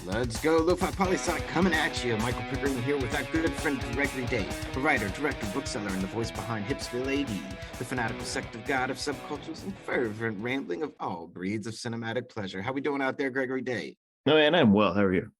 Let's go, Lofi Poli Sci coming at you. Michael Pickering here with our good friend Gregory Day, a writer, director, bookseller, and the voice behind HipsvilleAD, the fanatical sect of God of subcultures and fervent rambling of all breeds of cinematic pleasure. How we doing out there, Gregory Day? No, and I'm well. How are you?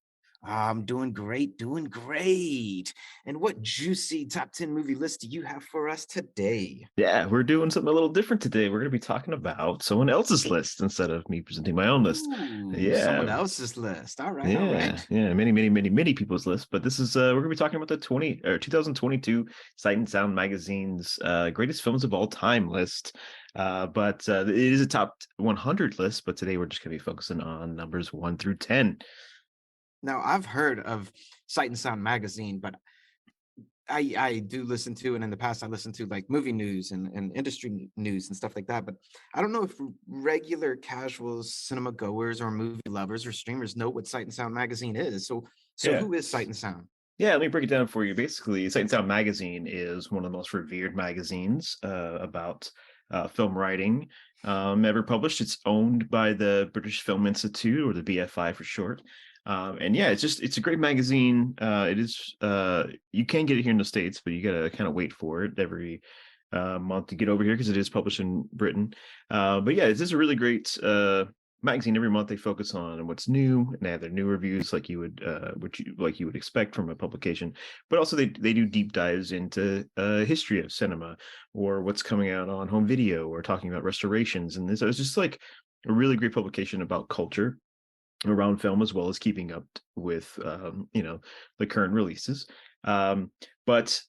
I'm doing great, doing great. And what juicy top 10 movie list do you have for us today? Yeah, we're doing something a little different today. We're going to be talking about someone else's list instead of me presenting my own list. Ooh, someone Yeah, else's list. All right, all yeah, right. yeah. Many people's list. But this is we're going to be talking about the 2022 Sight and Sound magazine's greatest films of all time list. But it is a top 100 list. But today we're just going to be focusing on numbers 1 through 10. Now, I've heard of Sight and Sound magazine, but I do listen to, and in the past I listened to like movie news and industry news and stuff like that. But I don't know if regular casual cinema goers or movie lovers or streamers know what Sight and Sound magazine is. So Yeah. who is Sight and Sound? Yeah, let me break it down for you. Basically, Sight and Sound Magazine is one of the most revered magazines about film writing ever published. It's owned by the British Film Institute, or the BFI for short. And yeah, it's a great magazine. It is you can get it here in the States, but you gotta kind of wait for it every month to get over here because it is published in Britain. But yeah, it's just a really great magazine. Every month they focus on what's new, and they have their new reviews like you would like you would expect from a publication, but also they do deep dives into history of cinema or what's coming out on home video or talking about restorations. And this, it was just like a really great publication about culture around film, as well as keeping up with the current releases. But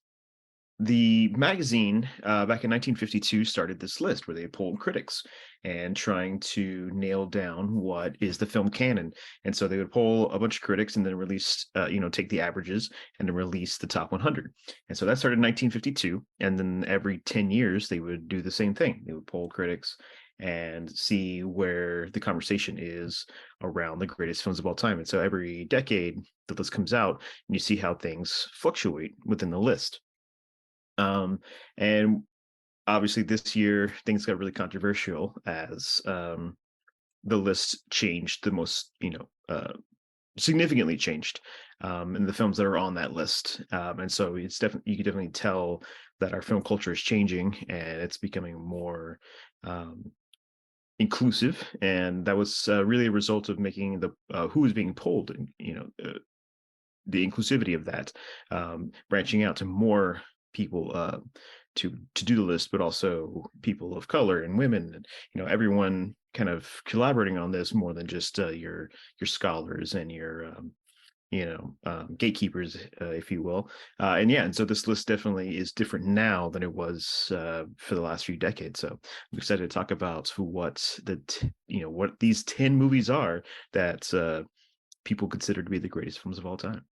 the magazine back in 1952 started this list where they polled critics and trying to nail down what is the film canon. And so they would poll a bunch of critics and then release, take the averages and then release the top 100. And so that started in 1952. And then every 10 years, they would do the same thing. They would poll critics and see where the conversation is around the greatest films of all time. And so every decade, the list comes out and you see how things fluctuate within the list. And obviously this year things got really controversial as the list changed the most, significantly changed in the films that are on that list. And so it's definitely, you can definitely tell that our film culture is changing and it's becoming more inclusive. And that was really a result of making the who is being polled, and the inclusivity of that, branching out to more people to do the list, but also people of color and women, and everyone kind of collaborating on this more than just your scholars and your gatekeepers, if you will. And yeah, and so this list definitely is different now than it was for the last few decades. So I'm excited to talk about what these 10 movies are that people consider to be the greatest films of all time.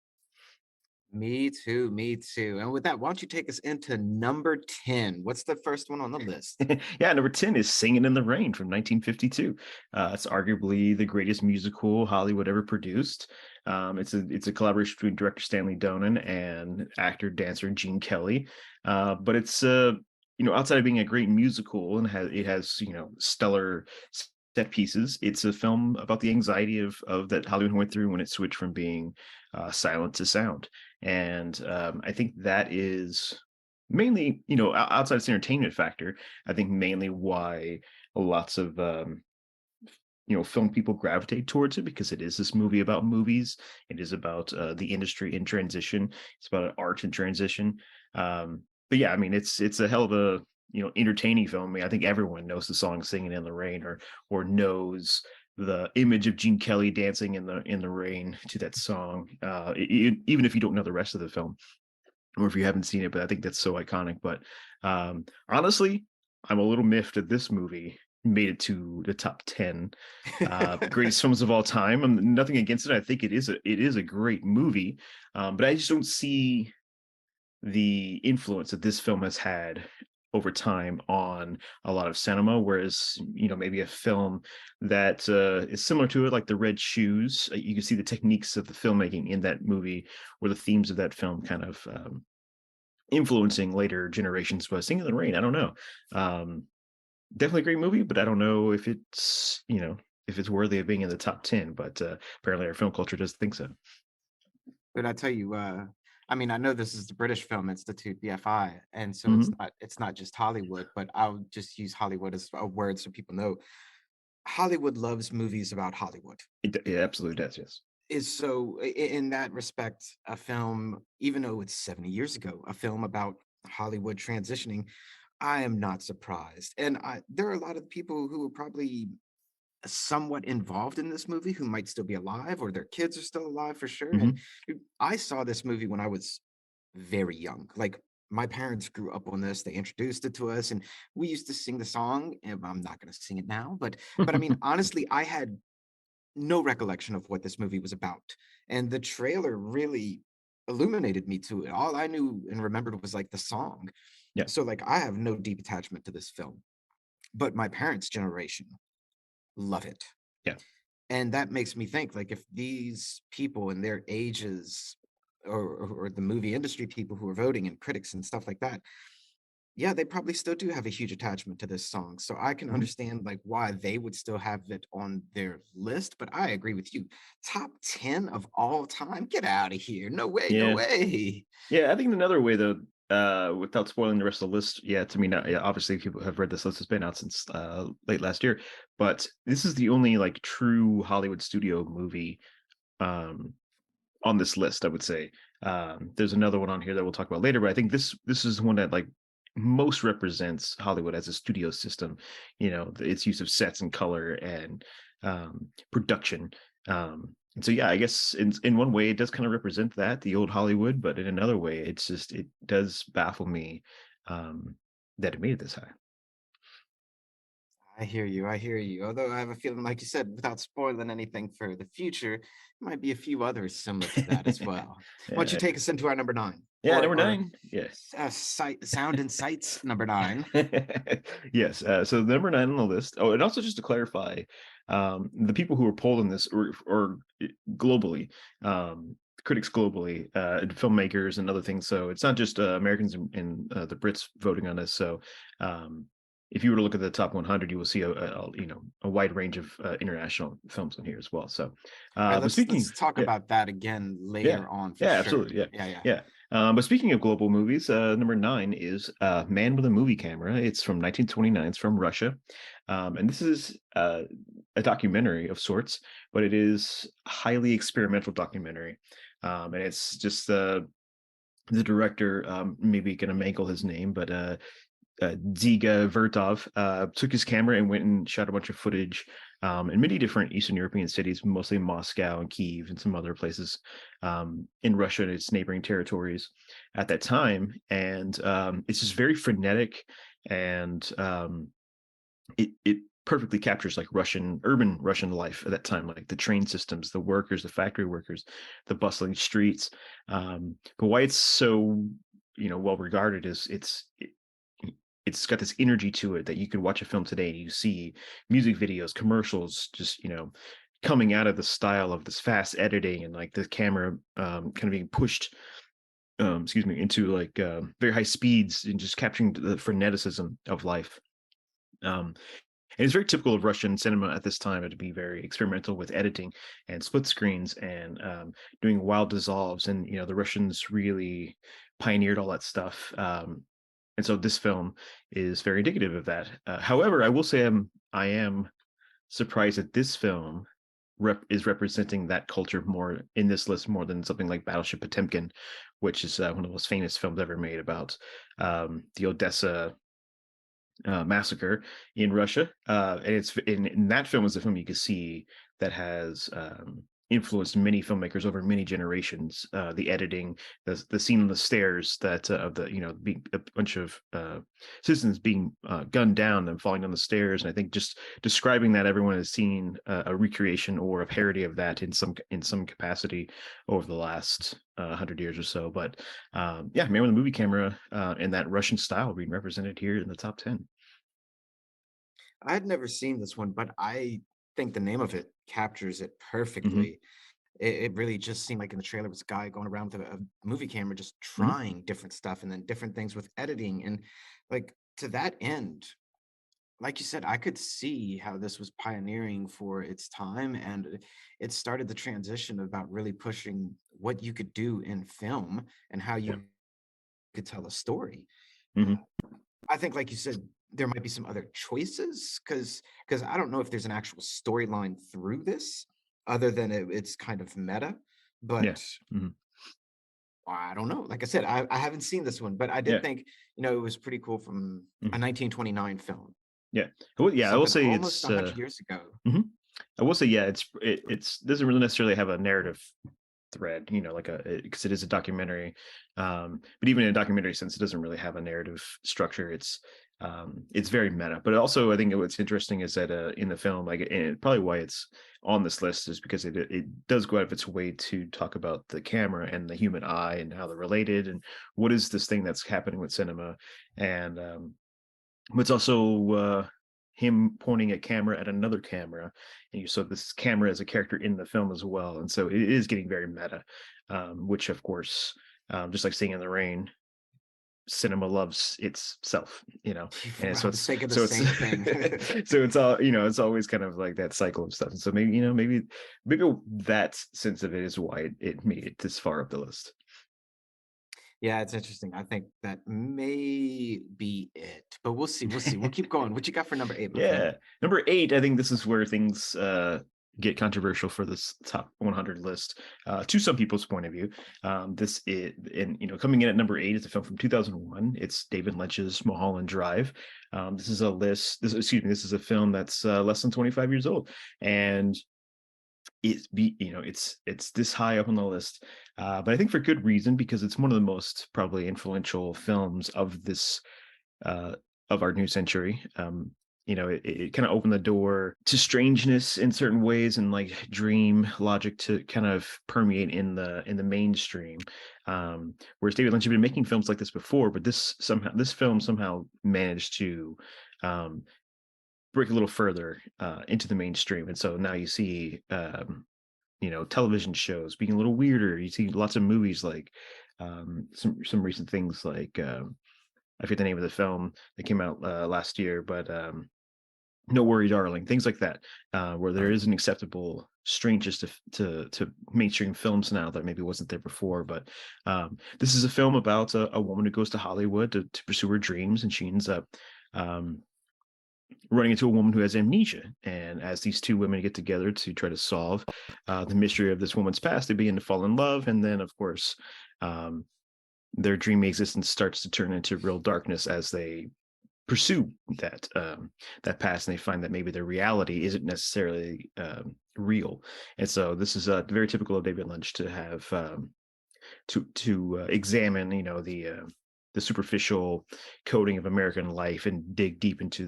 Me too, me too. And with that, why don't you take us into number 10? What's the first one on the list? Yeah, number 10 is Singing in the Rain from 1952. It's arguably the greatest musical Hollywood ever produced. It's a collaboration between director Stanley Donen and actor dancer Gene Kelly. But it's outside of being a great musical and it has stellar set pieces. It's a film about the anxiety of that Hollywood went through when it switched from being silent to sound. And I think that is mainly, outside its entertainment factor, I think mainly why lots of film people gravitate towards it, because it is this movie about movies. It is about the industry in transition. It's about art in transition. But yeah, I mean, it's a hell of a entertaining film. I mean, I think everyone knows the song "Singing in the Rain" or knows the image of Gene Kelly dancing in the rain to that song, even if you don't know the rest of the film, or if you haven't seen it. But I think that's so iconic. But honestly, I'm a little miffed that this movie made it to the top 10 greatest films of all time. I'm nothing against it. I think it is a great movie, but I just don't see the influence that this film has had over time on a lot of cinema. Whereas maybe a film that is similar to it, like The Red Shoes, you can see the techniques of the filmmaking in that movie, or the themes of that film kind of influencing later generations. But Singing in the Rain, I don't know. Definitely a great movie, but I don't know if it's, if it's worthy of being in the top 10, but apparently our film culture does think so. But I tell you, I mean, I know this is the British Film Institute, BFI, and so Mhm. it's not just Hollywood, but I'll just use Hollywood as a word so people know. Hollywood loves movies about Hollywood. It absolutely does, yes. Is so in that respect, a film, even though it's 70 years ago, a film about Hollywood transitioning, I am not surprised. And there are a lot of people who are probably somewhat involved in this movie who might still be alive or their kids are still alive for sure. And Mhm. I saw this movie when I was very young. Like my parents grew up on this. They introduced it to us and we used to sing the song. And I'm not going to sing it now, but I mean honestly, I had no recollection of what this movie was about. And the trailer really illuminated me to it. All I knew and remembered was like the song. Yeah, So like I have no deep attachment to this film, but my parents' generation love it. yeah. And that makes me think like if these people in their ages or the movie industry people who are voting and critics and stuff like that, yeah, they probably still do have a huge attachment to this song. So I can Mhm. understand like why they would still have it on their list. But I agree with you. Top 10 of all time? Get out of here. No way, no Yeah. way. Yeah, I think another way though, without spoiling the rest of the list, yeah, to me, not, yeah, obviously people have read this list. It's been out since late last year, but this is the only like true Hollywood studio movie um, on this list. I would say there's another one on here that we'll talk about later, but I think this is the one that like most represents Hollywood as a studio system. Its use of sets and color and production. And so, yeah, I guess in one way it does kind of represent that the old Hollywood, but in another way, it does baffle me um, that it made it this high. I hear you. I hear you. Although I have a feeling, like you said, without spoiling anything for the future, might be a few others similar to that as well. Why don't you Yeah, take us into our number nine yeah. Number nine, yeah. sound and sights number nine? Yes. So number nine on the list. Oh, and also just to clarify, the people who were polled in this, or globally, critics globally, and filmmakers and other things. So it's not just Americans and the Brits voting on this. So um, if you were to look at the top 100, you will see a wide range of international films in here as well. So, All right, but let's speaking, talk yeah, about that again yeah, later on for yeah, sure. absolutely, yeah, Yeah, yeah. yeah. But speaking of global movies, number nine is Man with a Movie Camera. It's from 1929. It's from Russia, and this is a documentary of sorts, but it is a highly experimental documentary, and it's just the director, maybe gonna mangle his name, but Dziga Vertov took his camera and went and shot a bunch of footage in many different Eastern European cities, mostly Moscow and Kyiv and some other places in Russia and its neighboring territories at that time. And it's just very frenetic, and it perfectly captures like urban Russian life at that time, like the train systems, the workers, the factory workers, the bustling streets. But why it's so well regarded is it's got this energy to it that you could watch a film today and you see music videos, commercials, just coming out of the style of this fast editing and like the camera kind of being pushed excuse me, into like very high speeds and just capturing the freneticism of life. um and it's very typical of Russian cinema at this time to be very experimental with editing and split screens and doing wild dissolves. And the Russians really pioneered all that stuff. And so this film is very indicative of that. However, I will say I am surprised that this film is representing that culture more in this list more than something like Battleship Potemkin, which is one of the most famous films ever made about the Odessa massacre in Russia. And it's in that film is a film you can see that has influenced many filmmakers over many generations. The editing, the scene on the stairs that of the being a bunch of citizens being gunned down and falling down the stairs, and I think just describing that everyone has seen a recreation or a parody of that in some capacity over the last 100 years or so. But yeah, Man with a Movie Camera and that Russian style being represented here in the top 10. I had never seen this one, but I think the name of it captures it Mhm, perfectly. It really just seemed like in the trailer was a guy going around with a movie camera, just mhm. trying different stuff and then different things with editing. And like to that end, like you said, I could see how this was pioneering for its time, and it started the transition about really pushing what you could do in film and how Yeah. you could tell a story. Hmm. Uh, I think, like you said, there might be some other choices because I don't know if there's an actual storyline through this other than it's kind of meta, Yeah. but Hmm. I don't know. Like I said, I haven't seen this one, but I did Yeah. think, it was pretty cool from a Hmm. 1929 film, Yeah. Well, yeah, I will something say almost it's 100 years ago. mhm. I will say, yeah, it's doesn't really necessarily have a narrative thread, like a because it is a documentary. But even in a documentary sense, it doesn't really have a narrative structure. It's very meta. But also, I think what's interesting is that in the film, like, and probably why it's on this list is because it does go out of its way to talk about the camera and the human eye and how they're related and what is this thing that's happening with cinema. And but it's also him pointing a camera at another camera, and you saw this camera as a character in the film as well, and so it is getting very meta, which of course, just like Singing in the Rain, cinema loves itself, and I was thinking the same thing. so it's all it's always kind of like that cycle of stuff, and so maybe that sense of it is why it made it this far up the list. Yeah, it's interesting. I think that may be it, but we'll see. We'll see. We'll keep going. What you got for number 8, my friend? Yeah. Number 8, I think this is where things get controversial for this top 100 list, to some people's point of view. This is, and coming in at number 8 is a film from 2001. It's David Lynch's Mulholland Drive. This is a list. This is a film that's less than 25 years old, and it's this high up on the list, but I think for good reason because it's one of the most probably influential films of this uh, of our new century. It kind of opened the door to strangeness in certain ways and like dream logic to kind of permeate in the mainstream. Whereas David Lynch had been making films like this before, but this film somehow managed to um, break a little further into the mainstream, and so now you see television shows being a little weirder. You see lots of movies like some recent things like I forget the name of the film that came out last year, but No Worry, Darling, things like that, where there is an acceptable strangeness to mainstream films now that maybe wasn't there before. But this is a film about a woman who goes to Hollywood to pursue her dreams, and she ends up um, running into a woman who has amnesia. And as these two women get together to try to solve the mystery of this woman's past, they begin to fall in love, and then, of course, um, their dreamy existence starts to turn into real darkness as they pursue that past, and they find that maybe their reality isn't necessarily real. And so this is very typical of David Lynch to have to examine the superficial coding of American life and dig deep into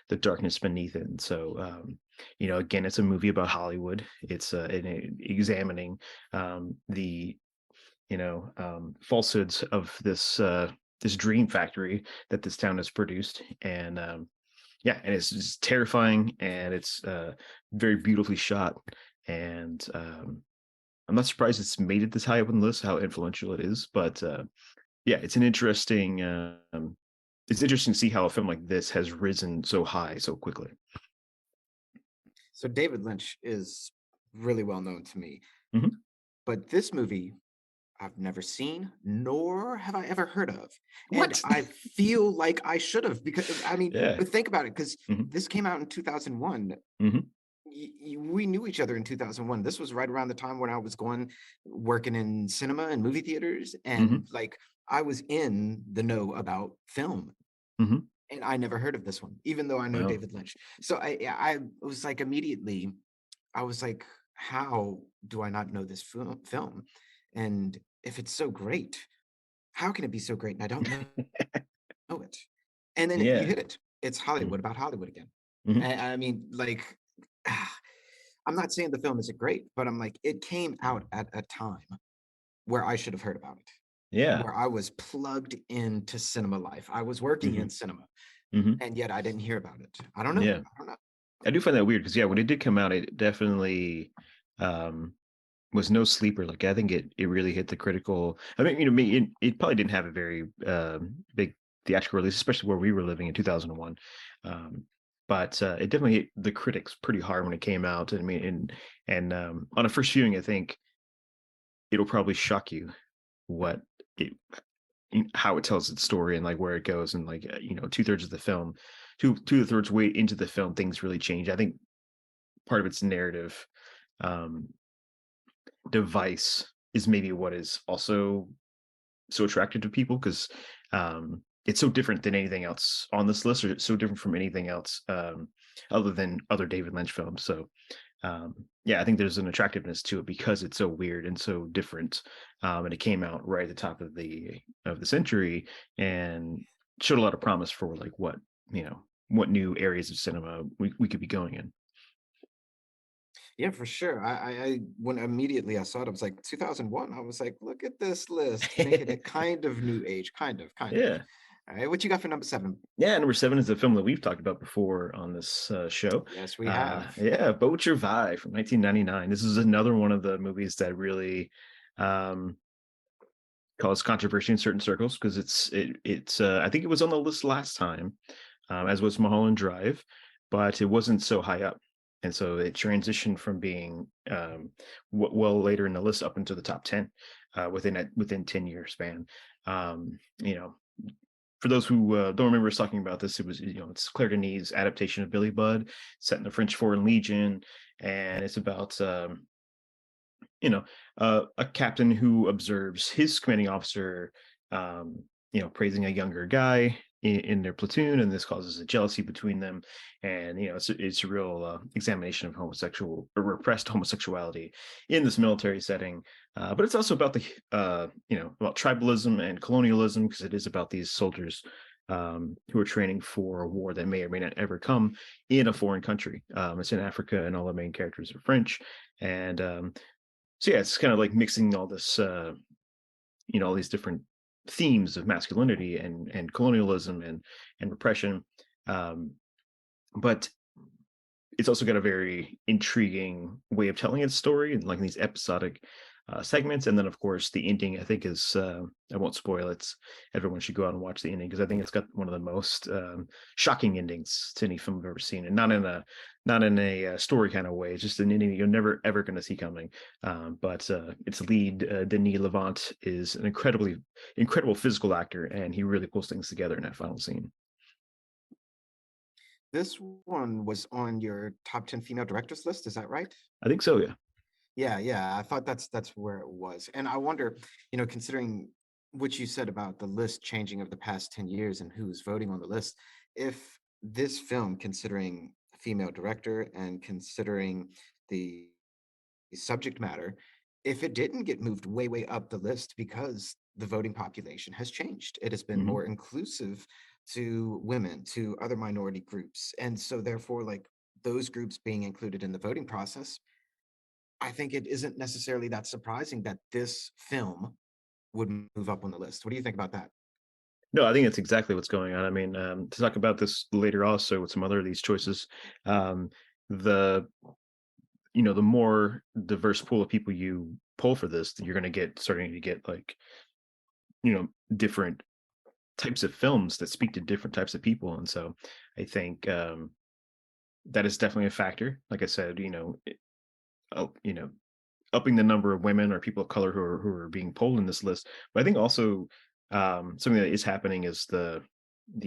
the darkness beneath it. And so again, it's a movie about Hollywood. It's examining the falsehoods of this dream factory that this town has produced. And yeah, and it's just terrifying, and it's very beautifully shot. And I'm not surprised it's made it this high up on the list, how influential it is. But yeah, it's interesting to see how a film like this has risen so high so quickly. So David Lynch is really well known to me, Hmm. but this movie I've never seen, nor have I ever heard of. And What? I feel like I should have because I mean, Yeah. but think about it, because Hmm. this came out in 2001. Hmm. We knew each other in 2001. This was right around the time when I was working in cinema and movie theaters, Hmm. and like I was in the know about film, Hmm. and I never heard of this one, even though I know Wow. David Lynch. So I was like immediately, I was like, how do I not know this film? And if it's so great, how can it be so great? And I don't know it. And then you Yeah. hit it. It's Hollywood about Hollywood again. Hmm. And I mean, like, I'm not saying the film isn't great, but I'm like, it came out at a time where I should have heard about it, Yeah. where I was plugged into cinema life. I was working Hmm. in cinema, Hmm. and yet I didn't hear about it. I don't know. Yeah. I don't know. I do find that weird because, yeah, when it did come out, it definitely um, was no sleeper. Like, I think it really hit the critical. I mean, it probably didn't have a very big theatrical release, especially where we were living in 2001. Um, but it definitely hit the critics pretty hard when it came out. I mean, and on a first viewing, I think it'll probably shock you what it how it tells its story and like where it goes, and like two-thirds of the film, two-thirds way into the film, things really change. I think part of its narrative um device is maybe what is also so attractive to people, because it's so different than anything else on this list, or it's so different from anything else other than other David Lynch films. So yeah, I think there's an attractiveness to it because it's so weird and so different, and it came out right at the top of the century and showed a lot of promise for like what new areas of cinema we could be going in. Yeah, for sure. I when immediately I saw it, I was like 2001. I was like, look at this list, making it kind of new age, kind of, kind of. Yeah. All right, what you got for number seven? Yeah, number 7 is a film that we've talked about before on this show. Yes, we have. Yeah, Boat Your Vibe from 1999. This is another one of the movies that really um, caused controversy in certain circles, because it's I think it was on the list last time, as was Mulholland Drive, but it wasn't so high up, and so it transitioned from being well later in the list up into the top 10 within 10-year span. You know, for those who don't remember us talking about this, it's Claire Denis' adaptation of Billy Budd, set in the French Foreign Legion, and it's about a captain who observes his commanding officer, um, praising a younger guy in their platoon, and this causes a jealousy between them. And it's a real examination of homosexual or repressed homosexuality in this military setting. But it's also about about tribalism and colonialism, because it is about these soldiers who are training for a war that may or may not ever come in a foreign country. It's in Africa, and all the main characters are French, and so yeah, it's kind of like mixing all this, all these different themes of masculinity and colonialism and repression, um, but it's also got a very intriguing way of telling its story, and like these episodic segments. And then of course the ending, I think, is I won't spoil it. Everyone should go out and watch the ending, because I think it's got one of the most shocking endings to any film I've ever seen, and not in a story kind of way. It's just an ending that you're never ever going to see coming. But its lead, Denis Levant, is an incredible physical actor, and he really pulls things together in that final scene. This one was on your top 10 female directors list, is that right? I think so, yeah. Yeah, yeah. I thought that's where it was. And I wonder, considering what you said about the list changing of the past 10 years and who's voting on the list, if this film, considering female director and considering the subject matter, if it didn't get moved way, way up the list because the voting population has changed, it has been Mhm. more inclusive to women, to other minority groups. And so therefore, like those groups being included in the voting process, I think it isn't necessarily that surprising that this film would move up on the list. What do you think about that? No, I think that's exactly what's going on. I mean, to talk about this later also with some other of these choices, um, the the more diverse pool of people you pull for this, you're going to get starting to get like different types of films that speak to different types of people. And so I think that is definitely a factor. Like I said, uh, you know, upping the number of women or people of color who are being polled in this list. But I think also something that is happening is the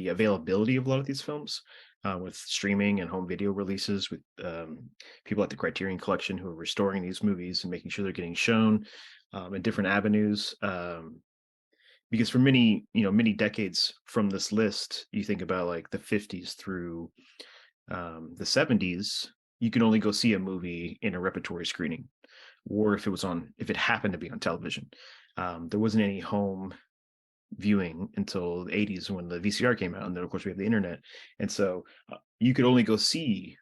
availability of a lot of these films, with streaming and home video releases, with people at the Criterion Collection who are restoring these movies and making sure they're getting shown in different avenues. Because for many decades from this list, you think about like the 50s through the 70s, you can only go see a movie in a repertory screening, or if it happened to be on television. There wasn't any home viewing until the 80s when the VCR came out, and then of course we have the internet, and so you could only go see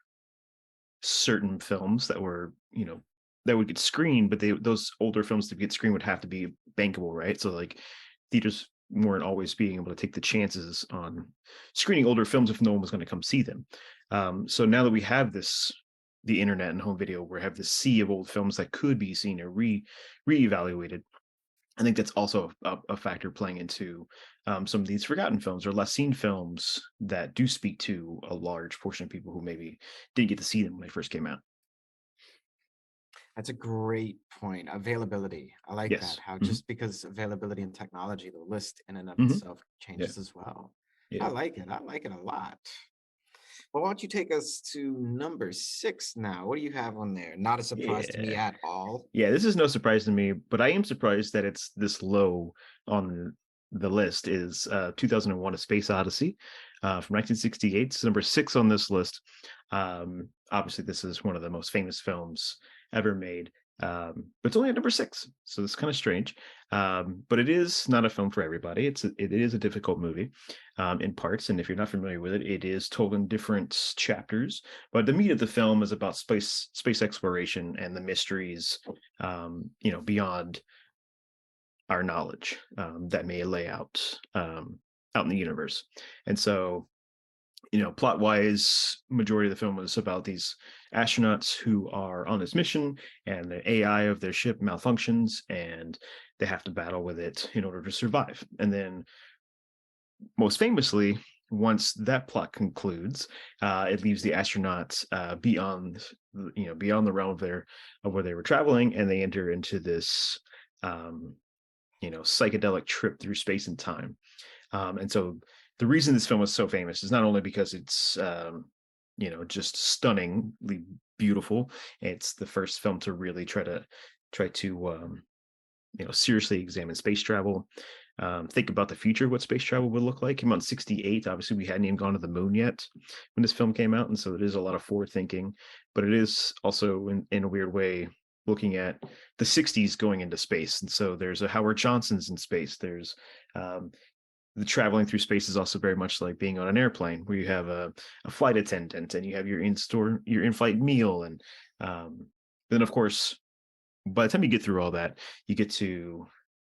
certain films that would get screened, but those older films to get screened would have to be bankable, right? So like theaters weren't always being able to take the chances on screening older films if no one was going to come see them. So now that we have the internet and home video, we have this sea of old films that could be seen or reevaluated. I think that's also a factor playing into some of these forgotten films or less seen films that do speak to a large portion of people who maybe didn't get to see them when they first came out. That's a great point. Availability. I like that. Yes. How Hmm. just because availability and technology, the list in and of Hmm. itself Yeah. changes as well. I Yeah. like it. I like it a lot. Well, why don't you take us to number 6 now? What do you have on there? Not a surprise to me Yeah. at all. Yeah, this is no surprise to me, but I am surprised that it's this low on the list. Is 2001: A Space Odyssey from 1968. It's number 6 on this list. Obviously, this is one of the most famous films ever made, but it's only at number 6, so it's kind of strange. But it is not a film for everybody. It is a difficult movie in parts, and if you're not familiar with it, it is told in different chapters. But the meat of the film is about space exploration and the mysteries, beyond our knowledge, that may lay out in the universe. And so, plot wise, majority of the film is about these astronauts who are on this mission, and the AI of their ship malfunctions, and they have to battle with it in order to survive. And then, most famously, once that plot concludes, it leaves the astronauts beyond the realm of where they were traveling, and they enter into this um, psychedelic trip through space and time. And so the reason this film is so famous is not only because it's just stunningly beautiful. It's the first film to really try to seriously examine space travel, think about the future, what space travel would look like. Came out in '68. Obviously, we hadn't even gone to the moon yet when this film came out, and so it is a lot of forward thinking. But it is also, in a weird way, looking at the '60s going into space. And so there's a Howard Johnson's in space. There's um, the traveling through space is also very much like being on an airplane, where you have a flight attendant and you have your in-flight meal, and then of course by the time you get through all that, you get to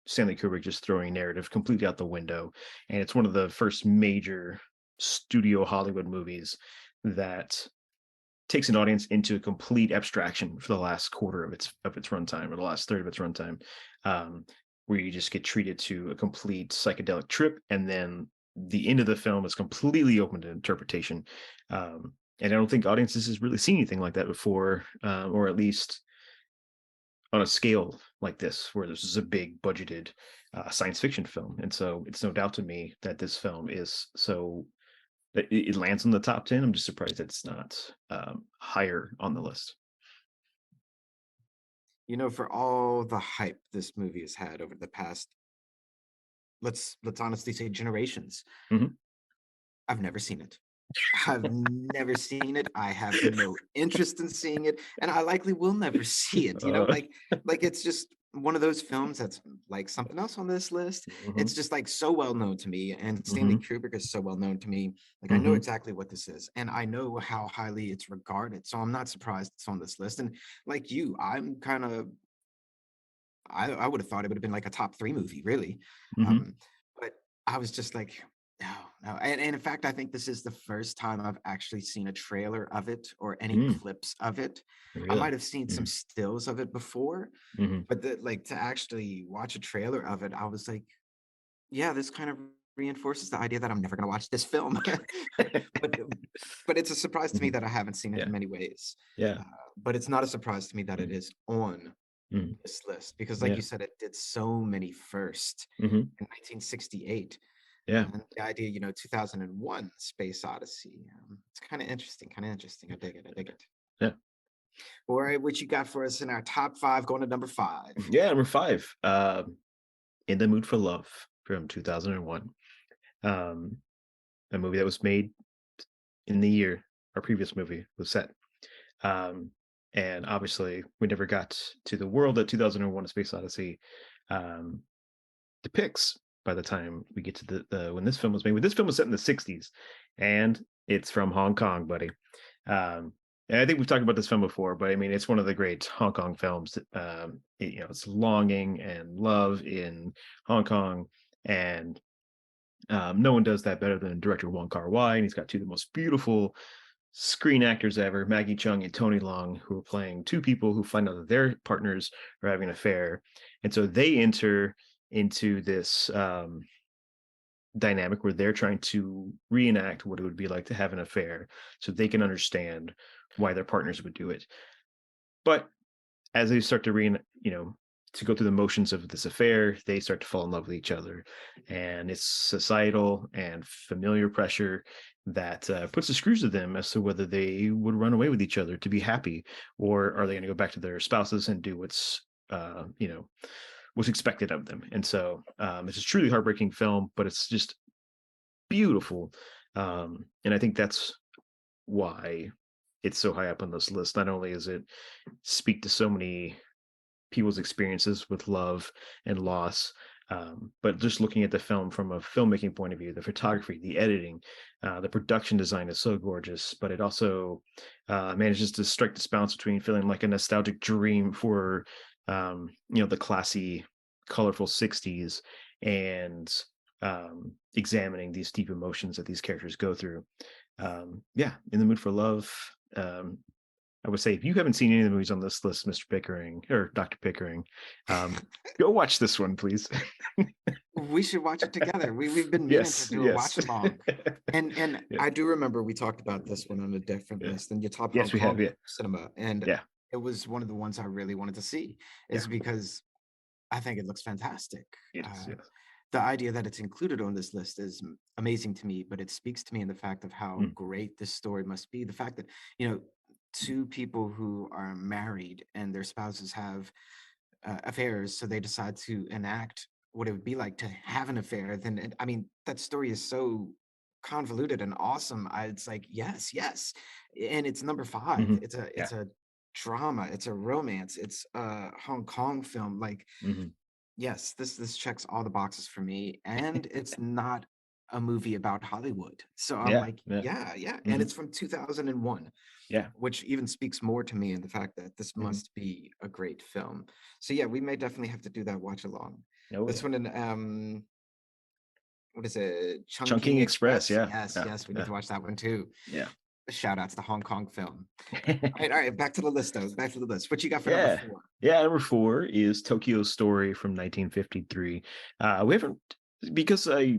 Stanley Kubrick just throwing narrative completely out the window. And it's one of the first major studio Hollywood movies that takes an audience into a complete abstraction for the last quarter of its runtime, or the last third of its runtime, um, where you just get treated to a complete psychedelic trip, and then the end of the film is completely open to interpretation. And I don't think audiences has really seen anything like that before, or at least on a scale like this, where this is a big budgeted science fiction film. And so it's no doubt to me that this film is so that it lands on the top 10. I'm just surprised it's not higher on the list. For all the hype this movie has had over the past, let's honestly say generations, Hmm. I've never seen it. I've never seen it. I have no interest in seeing it, and I likely will never see it. uh, Like it's just one of those films that's like something else on this list. It's hmm. just like so well known to me, and Stanley Hmm. Kubrick is so well known to me. Like I know Hmm. exactly what this is, and I know how highly it's regarded. So I'm not surprised it's on this list. And like you, I'm kind of I would have thought it would have been like a top 3 movie, really. Hmm. Um, but I was just like, no, no. And in fact, I think this is the first time I've actually seen a trailer of it or any Mm, clips of it. I really? might have seen some Mm, stills of it before, hmm. but like to actually watch a trailer of it, I was like, yeah, this kind of reinforces the idea that I'm never going to watch this film. but but it's a surprise to me Hmm. that I haven't seen it Yeah. in many ways. Yeah. Uh, but it's not a surprise to me that it Mm, is on mm, this list because, like yeah. you said, it did so many first Hmm. in 1968. Yeah. And the idea, 2001 Space Odyssey. It's kind of interesting, kind of interesting. I dig it. I dig it. Yeah. All right, what you got for us in our top 5 going to number 5? Yeah. Number 5. In the Mood for Love from 2001. Um, a movie that was made in the year our previous movie was set. Um, and obviously, we never got to the world that 2001: A Space Odyssey um, depicts by the time we get to the when this film was made. When this film was set in the '60s, and it's from Hong Kong, buddy. Um, and I think we've talked about this film before, but I mean, it's one of the great Hong Kong films. It's longing and love in Hong Kong, and no one does that better than director Wong Kar-wai, and he's got two of the most beautiful screen actors ever, Maggie Cheung and Tony Leung, who are playing two people who find out that their partners are having an affair. And so they enter. into this dynamic where they're trying to reenact what it would be like to have an affair so they can understand why their partners would do it. But as they start to to go through the motions of this affair, they start to fall in love with each other, and it's societal and familiar pressure that puts the screws to them as to whether they would run away with each other to be happy, or are they going to go back to their spouses and do what's expected of them. And so it's a truly heartbreaking film, but it's just beautiful, and I think that's why it's so high up on this list. Not only is it speak to so many people's experiences with love and loss. But just looking at the film from a filmmaking point of view, the photography, the editing, the production design is so gorgeous, but it also manages to strike this balance between feeling like a nostalgic dream for, the classy, colorful 60s and examining these deep emotions that these characters go through. Yeah, In the Mood for Love. I would say if you haven't seen any of the movies on this list, Mr. Pickering or Dr. Pickering, um, go watch this one, please. We should watch it together. We've been meaning to Yes, do a watch yes. along. And Yeah. I do remember we talked about this one on a different Yeah. list than your top Hong Yes, we have. Kong Yeah. cinema. And Yeah. it was one of the ones I really wanted to see, Yeah. is because I think it looks fantastic. Yes. Uh, Yes. the idea that it's included on this list is amazing to me, but it speaks to me in the fact of how Mm. great this story must be. The fact that, you know, two people who are married and their spouses have affairs, so they decide to enact what it would be like to have an affair. Then, I mean, that story is so convoluted and awesome. It's like, yes, yes. And it's number five. Mhm. Yeah. It's a drama, it's a romance, it's a Hong Kong film. Like, Mhm. yes, this checks all the boxes for me, and it's not a movie about Hollywood. So I'm Yeah. like, Yeah. yeah, yeah, and Mhm. it's from 2001, Yeah. which even speaks more to me in the fact that this Mhm. must be a great film. So yeah, we may definitely have to do that watch along. Oh, This yeah. one in what is it? Chungking Chungking Express. Express? Yeah. Yes, Yeah. yes, we need Yeah. to watch that one too. Yeah. Shout outs to Hong Kong film. All right, back to the list though. Back to the list. What you got for number Yeah. four? Yeah. Number four is Tokyo Story from 1953. We haven't, because I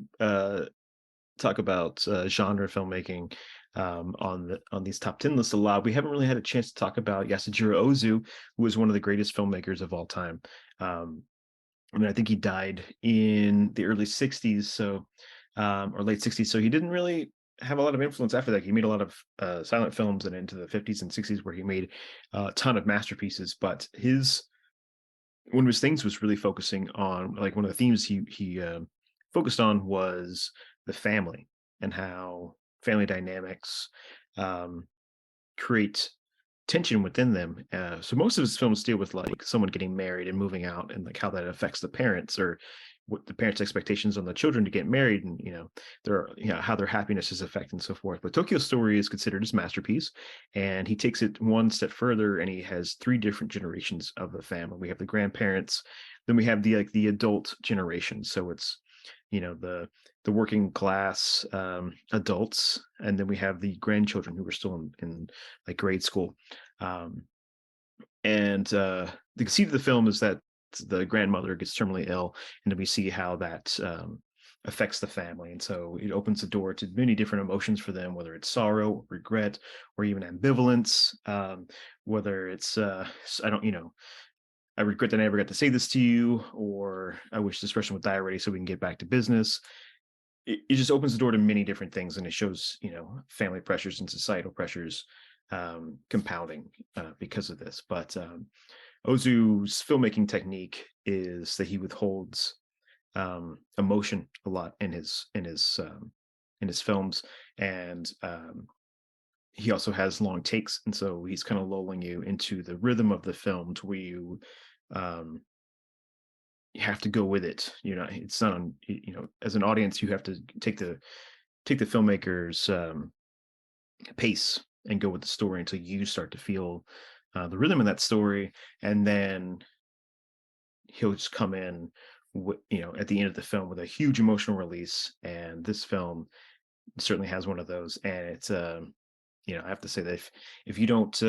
talk about genre filmmaking on these top 10 lists a lot. We haven't really had a chance to talk about Yasujiro Ozu, who was one of the greatest filmmakers of all time. Um, I mean, I think he died in the early 60s, so or late 60s. So he didn't really have a lot of influence after that. He made a lot of silent films and into the 50s and 60s where he made a ton of masterpieces. But his one of his things was really focusing on, like, one of the themes he focused on was the family and how family dynamics um, create tension within them. So most of his films deal with like someone getting married and moving out, and like how that affects the parents, or what the parents' expectations on the children to get married, and how their happiness is affected and so forth. But Tokyo Story is considered his masterpiece, and he takes it one step further, and he has three different generations of the family. We have the grandparents, then we have the adult generation. So it's the working class adults, and then we have the grandchildren who are still in like grade school. Um, and the conceit of the film is that the grandmother gets terminally ill, and then we see how that affects the family. And so it opens the door to many different emotions for them, whether it's sorrow, regret, or even ambivalence. Whether it's I don't, I regret that I never got to say this to you, or I wish this person would die already so we can get back to business. It just opens the door to many different things, and it shows family pressures and societal pressures compounding because of this. But Ozu's filmmaking technique is that he withholds emotion a lot in his films, and he also has long takes, and so he's kind of lulling you into the rhythm of the film to where um, you have to go with it. It's not on. As an audience, you have to take the filmmaker's pace and go with the story until you start to feel the rhythm of that story, and then he'll just come in at the end of the film with a huge emotional release. And this film certainly has one of those, and it's I have to say that if you don't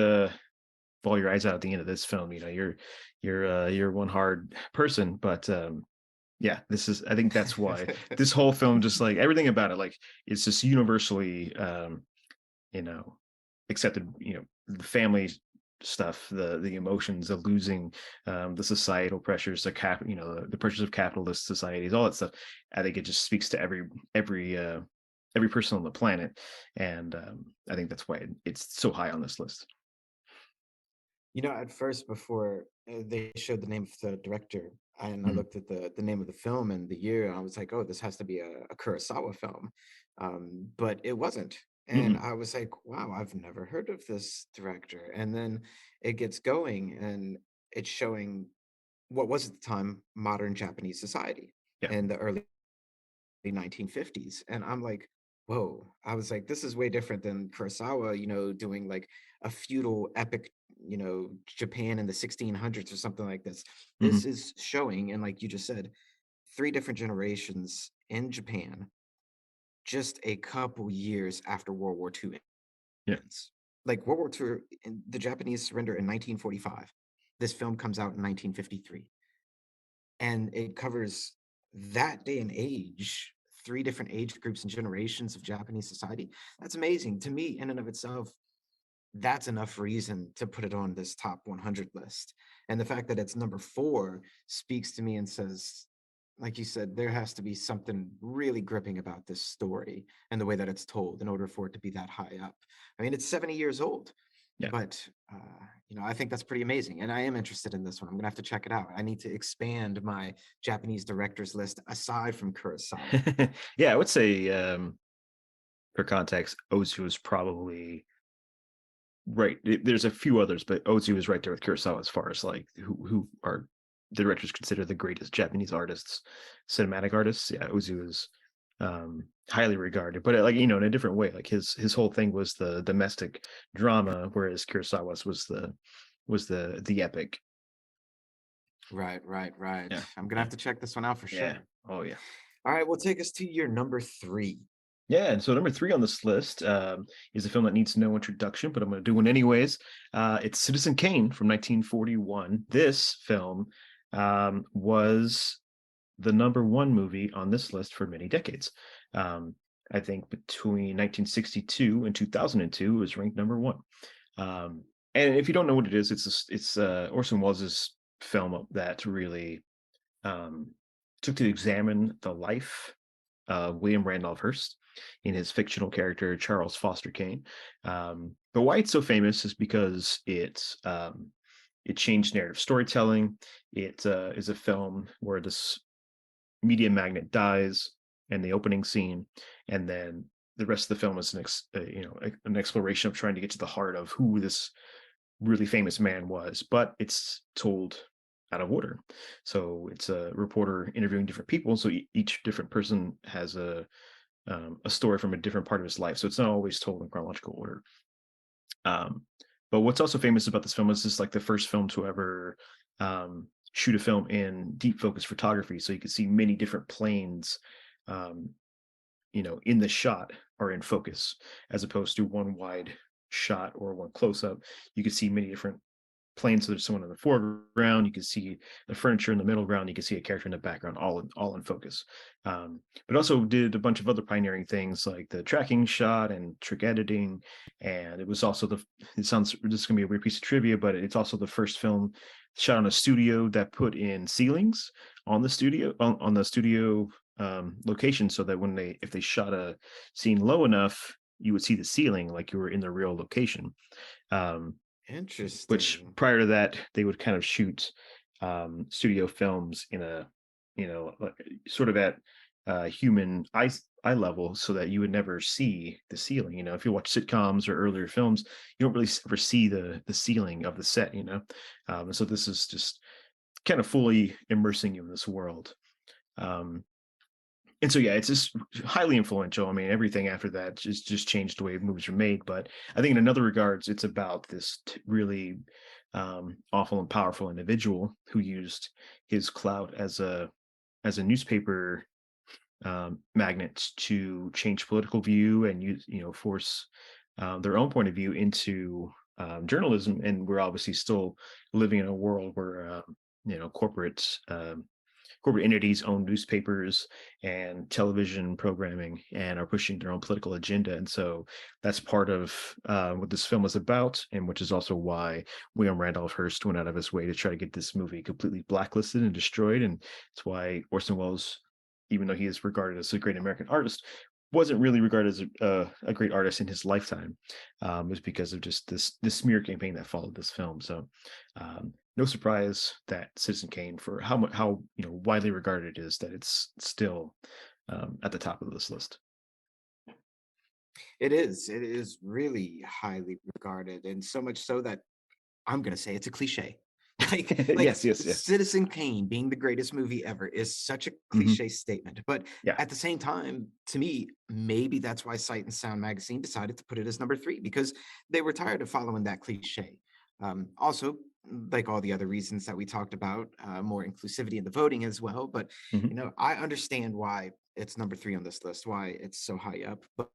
bawl your eyes out at the end of this film, you're one hard person. But Yeah, I think that's why this whole film, just like everything about it, like it's just universally, you know, accepted, the family stuff, the emotions of losing, the societal pressures, the pressures of capitalist societies, all that stuff. I think it just speaks to every person on the planet, and I think that's why it's so high on this list. At first, before they showed the name of the director, and I Mhm. looked at the name of the film and the year, and I was like, "Oh, this has to be a Kurosawa film," but it wasn't. And Mm-mm. I was like, "Wow, I've never heard of this director." And then it gets going, and it's showing what was at the time modern Japanese society Yeah. in the early 1950s. And I'm like, whoa. I was like, this is way different than Kurosawa, doing like a feudal epic, Japan in the 1600s or something like this. This Hmm. is showing, and like you just said, three different generations in Japan just a couple years after World War II Yeah. ends. Like World War II, the Japanese surrender in 1945. This film comes out in 1953, and it covers that day and age, three different age groups and generations of Japanese society. That's amazing to me in and of itself. That's enough reason to put it on this top 100 list. And the fact that it's number 4 speaks to me and says, like you said, there has to be something really gripping about this story and the way that it's told in order for it to be that high up. I mean, it's 70 years old, Yeah. but I think that's pretty amazing. And I am interested in this one. I'm gonna have to check it out. I need to expand my Japanese directors list aside from Kurosawa. Yeah, I would say, for context, Ozu is probably right. There's a few others, but Ozu is right there with Kurosawa as far as like who are the directors consider the greatest Japanese artists, cinematic artists. Yeah, Ozu is highly regarded, but like in a different way. Like his whole thing was the domestic drama, whereas Kurosawa's was the epic. Right, right, right. Yeah, I'm gonna yeah, have to check this one out for yeah. sure. Oh yeah. All right, well, take us to your number 3. Yeah, and so number three on this list is a film that needs no introduction, but I'm going to do one anyways. It's Citizen Kane from 1941. This film was the number one movie on this list for many decades. Um, I think between 1962 and 2002, it was ranked number one. Um, and if you don't know what it is, it's Orson Welles' film that really um, took to examine the life William Randolph Hearst in his fictional character Charles Foster Kane. But why it's so famous is because it changed narrative storytelling. It is a film where this media magnate dies in the opening scene, and then the rest of the film is an exploration of trying to get to the heart of who this really famous man was, but it's told out of order. So it's a reporter interviewing different people. So each different person has a story from a different part of his life. So it's not always told in chronological order. Um, but what's also famous about this film is this like the first film to ever shoot a film in deep focus photography. So you can see many different planes, um, in the shot are in focus as opposed to one wide shot or one close up. You can see many different planes. So there's someone in the foreground. You can see the furniture in the middle ground. You can see a character in the background, all in focus. But also did a bunch of other pioneering things like the tracking shot and trick editing. And it was also it sounds, this is gonna be a weird piece of trivia, but it's also the first film shot on a studio that put in ceilings on the studio location, so that if they shot a scene low enough, you would see the ceiling like you were in the real location. Um, which Interesting. prior to that, they would kind of shoot studio films in like, sort of at human eye level, so that you would never see the ceiling. If you watch sitcoms or earlier films, you don't really ever see the ceiling of the set. So this is just kind of fully immersing you in this world. Um, and so, yeah, it's just highly influential. I mean, everything after that just changed the way movies are made. But I think in another regards, it's about this really awful and powerful individual who used his clout as a newspaper magnet to change political view and force their own point of view into journalism. And we're obviously still living in a world where corporate corporate entities own newspapers and television programming and are pushing their own political agenda. And so that's part of what this film is about, and which is also why William Randolph Hearst went out of his way to try to get this movie completely blacklisted and destroyed. And it's why Orson Welles, even though he is regarded as a great American artist, wasn't really regarded as a great artist in his lifetime. It was because of just this smear campaign that followed this film. So no surprise that Citizen Kane, for how widely regarded it is, that it's still at the top of this list. It is. It is really highly regarded, and so much so that I'm gonna say it's a cliche. Like Yes, yes, yes. Citizen Kane being the greatest movie ever is such a Hmm. cliche statement. But Yeah. at the same time, to me, maybe that's why Sight and Sound magazine decided to put it as number three, because they were tired of following that cliche. Also, like all the other reasons that we talked about, more inclusivity in the voting as well. But Hmm. I understand why it's number three on this list, why it's so high up. But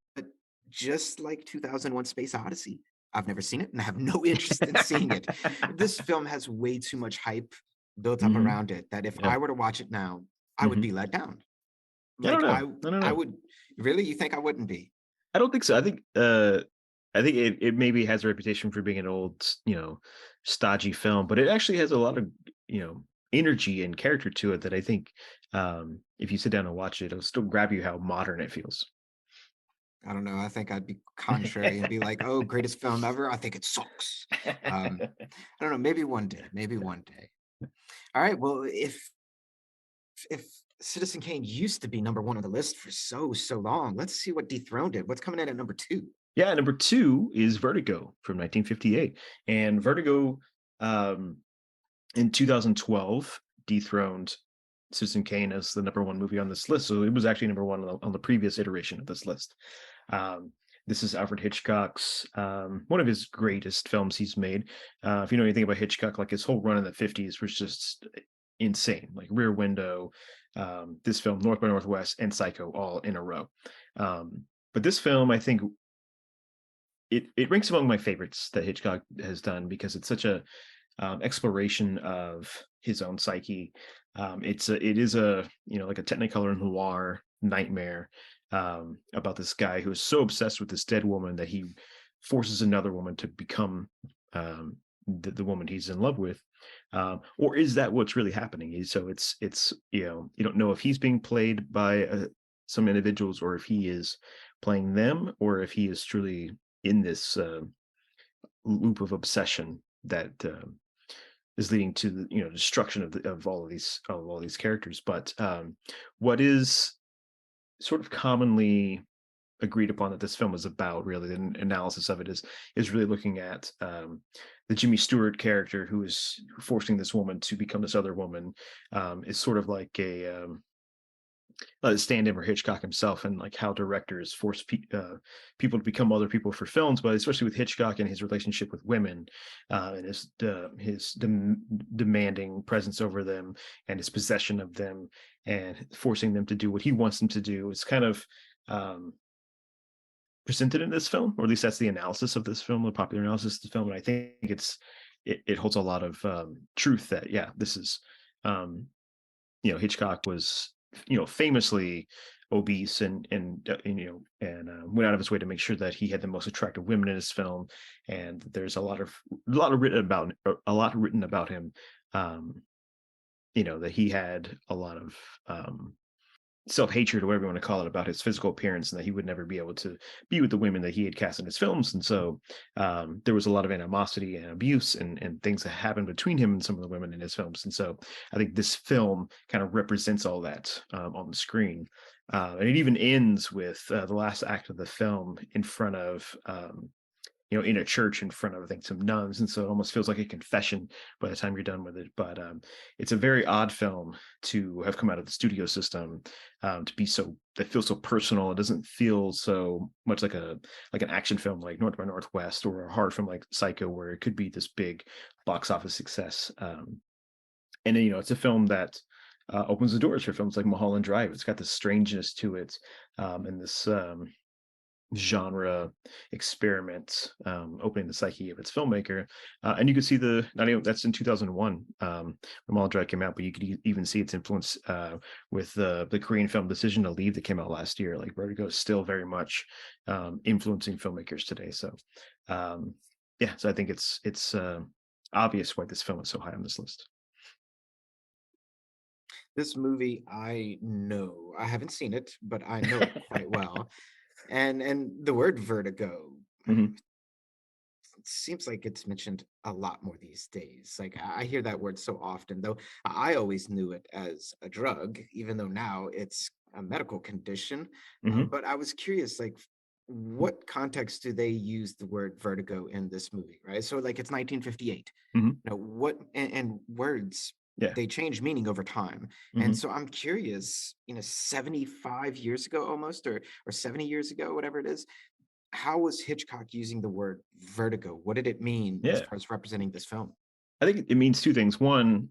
just like 2001 Space Odyssey, I've never seen it and I have no interest in seeing it. This film has way too much hype built up Hmm. around it that if Yeah. I were to watch it now, I would Hmm. be let down. I don't Like know. I don't I know. would really, you think I wouldn't be? I don't think so. I think it maybe has a reputation for being an old, stodgy film, but it actually has a lot of, energy and character to it that I think, if you sit down and watch it, it'll still grab you how modern it feels. I don't know. I think I'd be contrary and be like, "Oh, greatest film ever." I think it sucks. Um, I don't know. Maybe one day. Maybe one day. All right. Well, if Citizen Kane used to be number one on the list for so long, let's see what dethroned it. What's coming in at number two? Yeah, number 2 is Vertigo from 1958, and Vertigo, um, in 2012 dethroned Citizen Kane as the number 1 movie on this list, so it was actually number 1 on the previous iteration of this list. Um, this is Alfred Hitchcock's, one of his greatest films he's made. If you know anything about Hitchcock, like, his whole run in the '50s was just insane, like Rear Window, this film, North by Northwest, and Psycho all in a row. But this film, I think it ranks among my favorites that Hitchcock has done because it's such a exploration of his own psyche. It is a like a Technicolor noir nightmare about this guy who is so obsessed with this dead woman that he forces another woman to become um, the woman he's in love with. Or is that what's really happening? So it's you don't know if he's being played by some individuals or if he is playing them or if he is truly in this loop of obsession that is leading to the destruction of all these characters. But what is sort of commonly agreed upon that this film is about, really, the analysis of it is really looking at the Jimmy Stewart character who is forcing this woman to become this other woman. Is sort of like a stand-in for Hitchcock himself, and like how directors force people to become other people for films, but especially with Hitchcock and his relationship with women, and his demanding presence over them and his possession of them and forcing them to do what he wants them to do. It's kind of um, presented in this film, or at least that's the analysis of this film, the popular analysis of the film. And I think it holds a lot of truth that, yeah, this is um, Hitchcock was, famously obese and went out of his way to make sure that he had the most attractive women in his film. And there's a lot written about him. Um, that he had a lot of self-hatred or whatever you want to call it about his physical appearance, and that he would never be able to be with the women that he had cast in his films. And so there was a lot of animosity and abuse and things that happened between him and some of the women in his films. And so I think this film kind of represents all that on the screen. And it even ends with the last act of the film in front of in a church in front of, I think, some nuns. And so it almost feels like a confession by the time you're done with it. But it's a very odd film to have come out of the studio system, to be so, that feels so personal. It doesn't feel so much like an action film like North by Northwest, or a horror film like Psycho, where it could be this big box office success. And then, it's a film that opens the doors for films like Mulholland Drive. It's got this strangeness to it, and this genre experiment, opening the psyche of its filmmaker. And you could see the not even that's in 2001 when Mulholland Drive came out, but you could even see its influence with the Korean film Decision to Leave that came out last year. Like Vertigo is still very much influencing filmmakers today. So yeah, so I think it's obvious why this film is so high on this list. This movie, I know. I haven't seen it, but I know it quite well. And the word vertigo, Hmm. it seems like it's mentioned a lot more these days. Like I hear that word so often, though I always knew it as a drug, even though now it's a medical condition. Hmm. But I was curious, like, what context do they use the word vertigo in this movie, right? So, like, it's 1958. Hmm. What and words Yeah. they change meaning over time, and Hmm. so I'm curious. 75 years ago, almost, or 70 years ago, whatever it is, how was Hitchcock using the word vertigo? What did it mean as Yeah. far as representing this film? I think it means two things. One,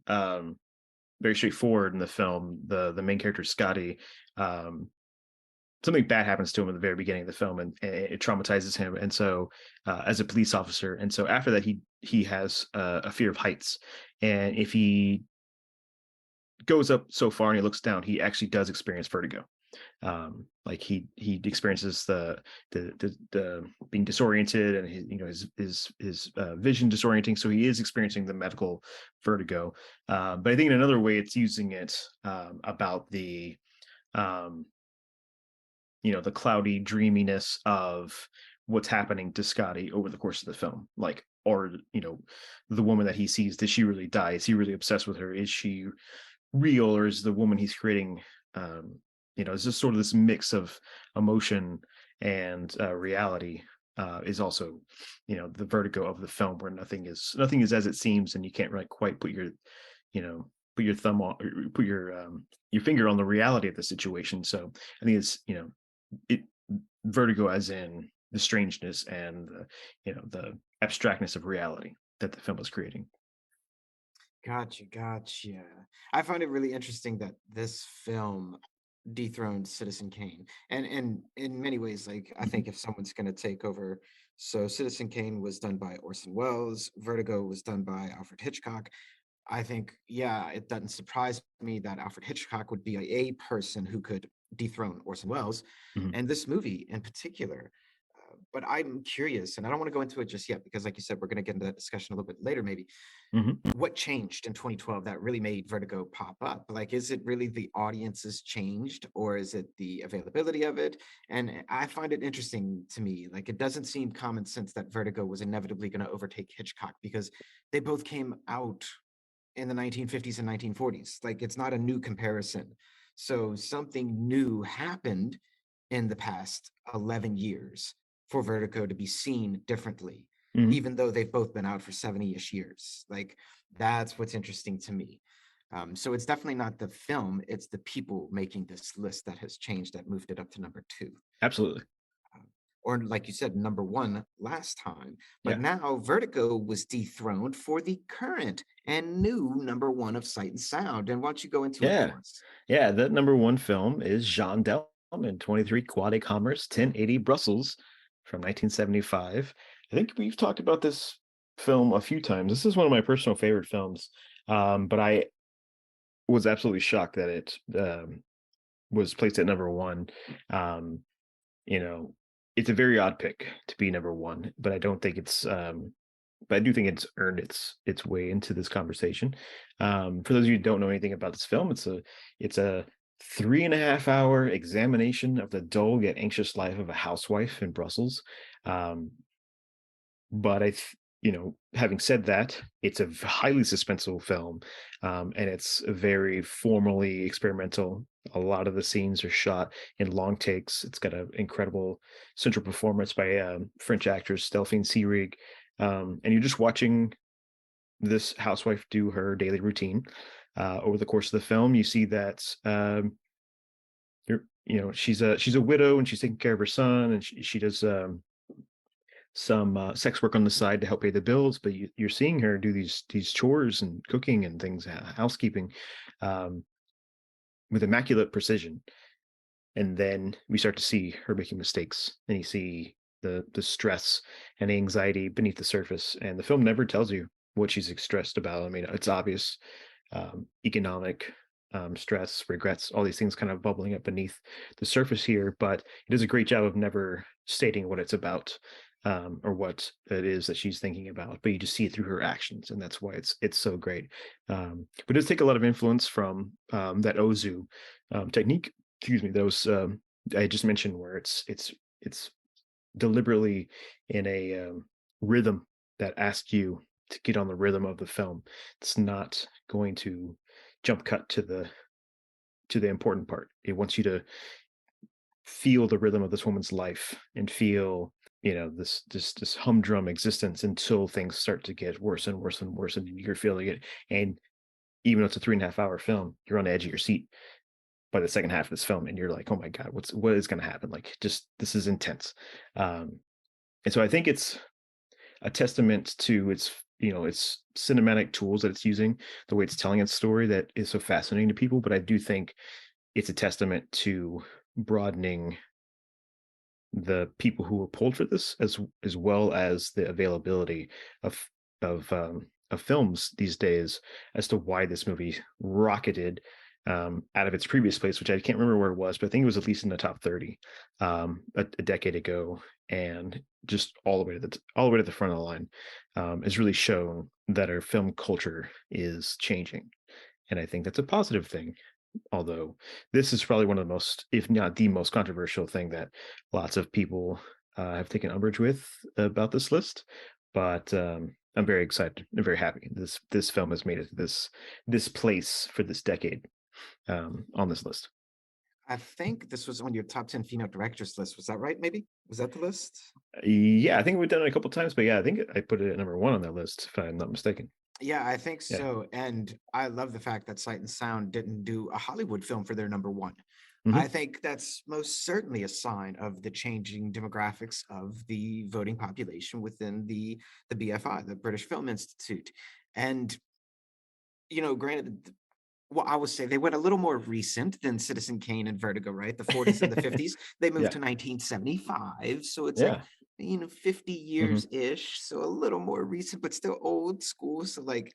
very straightforward in the film. The main character Scotty, um, something bad happens to him at the very beginning of the film, and it traumatizes him. And so, as a police officer, and so after that, he has a fear of heights, and if he goes up so far and he looks down, he actually does experience vertigo. Like he experiences the being disoriented and his vision disorienting, so he is experiencing the medical vertigo. But I think in another way it's using it about the um the cloudy dreaminess of what's happening to Scotty over the course of the film. Like, or the woman that he sees, did she really die? Is he really obsessed with her? Is she real, or is the woman he's creating it's just sort of this mix of emotion and reality, is also the vertigo of the film, where nothing is as it seems, and you can't really quite you know put your thumb on, or put your finger on the reality of the situation. So I think it's it vertigo as in the strangeness and the abstractness of reality that the film is creating. Gotcha, gotcha. I find it really interesting that this film dethroned Citizen Kane. And in many ways, like I Mhm. think if someone's gonna take over, so Citizen Kane was done by Orson Welles, Vertigo was done by Alfred Hitchcock. I think, yeah, it doesn't surprise me that Alfred Hitchcock would be a person who could dethrone Orson Welles, Mhm. and this movie in particular. But I'm curious, and I don't want to go into it just yet because, like you said, we're going to get into that discussion a little bit later, maybe. Mhm. What changed in 2012 that really made Vertigo pop up? Like, is it really the audiences changed, or is it the availability of it? And I find it interesting to me. Like, it doesn't seem common sense that Vertigo was inevitably going to overtake Hitchcock because they both came out in the 1950s and 1940s. Like it's not a new comparison. So something new happened in the past 11 years for Vertigo to be seen differently, Mhm. even though they've both been out for 70-ish years. Like that's what's interesting to me. So it's definitely not the film, it's the people making this list that has changed, that moved it up to number two. Absolutely. Um, or like you said, number one last time. But Yeah. now Vertigo was dethroned for the current and new number one of Sight and Sound. And why don't you go into it Yeah. for us? Yeah, that number one film is Jean Delman, 23 Quad A Commerce, 1080 Brussels from 1975. I think we've talked about this film a few times. This is one of my personal favorite films, but I was absolutely shocked that it was placed at number one. Um, you know, it's a very odd pick to be number one, but but I do think it's earned its way into this conversation. For those of you who don't know anything about this film, it's a 3.5 hour examination of the dull yet anxious life of a housewife in Brussels. Um, but having said that, it's a highly suspenseful film, and it's very formally experimental. A lot of the scenes are shot in long takes. It's got an incredible central performance by French actress Delphine Seyrig, and you're just watching this housewife do her daily routine. Over the course of the film, you see that she's a widow and she's taking care of her son, and she does some sex work on the side to help pay the bills. But you're seeing her do these chores and cooking and things, housekeeping, um, with immaculate precision. and then we start to see her making mistakes, and you see the stress and anxiety beneath the surface. And the film never tells you what she's stressed about. I mean, it's obvious, economic stress, regrets, all these things kind of bubbling up beneath the surface here, but it does a great job of never stating what it's about, or what it is that she's thinking about. But you just see it through her actions, and that's why it's so great. But it does take a lot of influence from that Ozu technique. Excuse me, those I just mentioned, where it's deliberately in a rhythm that asks you to get on the rhythm of the film. It's not going to jump cut to the important part. It wants you to feel the rhythm of this woman's life and feel, this humdrum existence until things start to get worse and worse and worse, and you're feeling it. And even though it's a 3.5 hour film, you're on the edge of your seat by the second half of this film, and you're like, oh my god, what is going to happen? Like, just, this is intense. And so I think it's a testament to its cinematic tools that it's using, the way it's telling its story, that is so fascinating to people. But I do think it's a testament to broadening the people who were pulled for this, as well as the availability of of films these days, as to why this movie rocketed out of its previous place, which I can't remember where it was, but I think it was at least in the top 30 a decade ago, and just all the way to the front of the line, has really shown that our film culture is changing, and I think that's a positive thing. Although this is probably one of the most, if not the most controversial thing that lots of people have taken umbrage with about this list. But I'm very excited and very happy this film has made it to this place for this decade, on this list. I think this was on your top 10 female directors list. Was that right? Maybe was that the list? Yeah, I think we've done it a couple times, but yeah, I think I put it at number one on that list, if I'm not mistaken. Yeah, I think Yeah. so. And I love the fact that Sight and Sound didn't do a Hollywood film for their number one. I Hmm. think that's most certainly a sign of the changing demographics of the voting population within the BFI, the British Film Institute. And granted, well, I would say they went a little more recent than Citizen Kane and Vertigo, right? The 40s and the 50s. They moved Yeah. to 1975. So it's like, Yeah. 50 Hmm. years ish. So a little more recent, but still old school. So, like,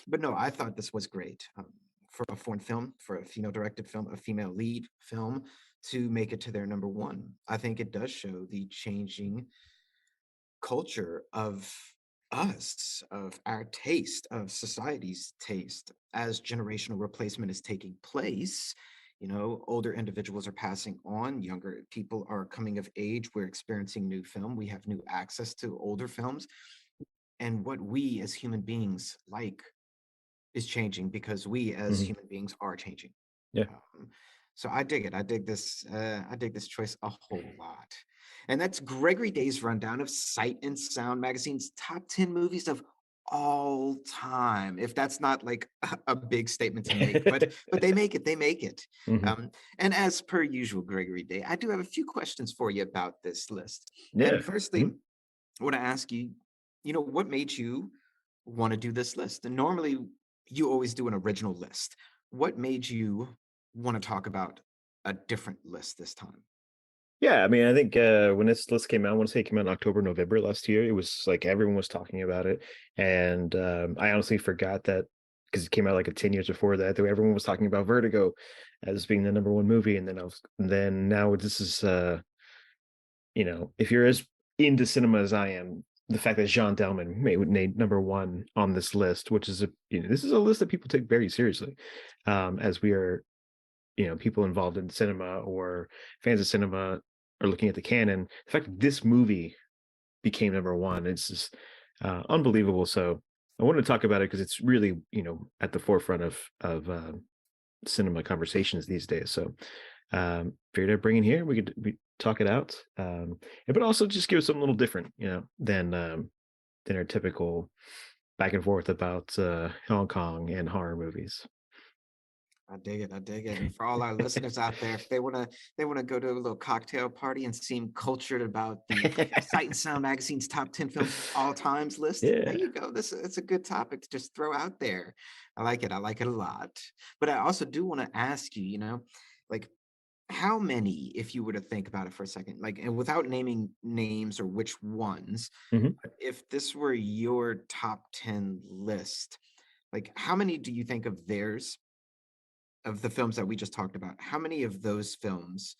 but no, I thought this was great, for a foreign film, for a female directed film, a female lead film, to make it to their number one. I think it does show the changing culture of us, of our taste, of society's taste, as generational replacement is taking place. Older individuals are passing on, younger people are coming of age. We're experiencing new film. We have new access to older films. And what we as human beings like is changing because we as Hmm. human beings are changing. Yeah. Um, so I dig it. I dig this. I dig this choice a whole lot. And that's Gregory Day's rundown of Sight and Sound magazine's top 10 movies of all time. If that's not like a big statement to make, but they make it. They make it. Hmm. And as per usual, Gregory Day, I do have a few questions for you about this list. Yeah. And firstly, Hmm. I want to ask you, what made you want to do this list? And normally you always do an original list. What made you want to talk about a different list this time? Yeah, I mean, I think when this list came out, I want to say it came out in October, November last year. It was like everyone was talking about it, and I honestly forgot that, because it came out like 10 years before that. That everyone was talking about Vertigo as being the number one movie, and then now this is, if you're as into cinema as I am, the fact that Jean Delman made number one on this list, which is this is a list that people take very seriously, as we are, people involved in cinema or fans of cinema are looking at the canon. The fact that this movie became number one, it's just unbelievable. So I wanted to talk about it because it's really, at the forefront of cinema conversations these days. So figured I'd bring in here. We talk it out, but also just give us something a little different, than our typical back and forth about Hong Kong and horror movies. I dig it. I dig it. And for all our listeners out there, if they wanna go to a little cocktail party and seem cultured about the Sight and Sound magazine's top 10 films of all times list, there Yeah. you go. This it's a good topic to just throw out there. I like it. I like it a lot. But I also do want to ask you, like, how many, if you were to think about it for a second, like, and without naming names or which ones, Mhm. but if this were your top 10 list, like, how many do you think of theirs, of the films that we just talked about, how many of those films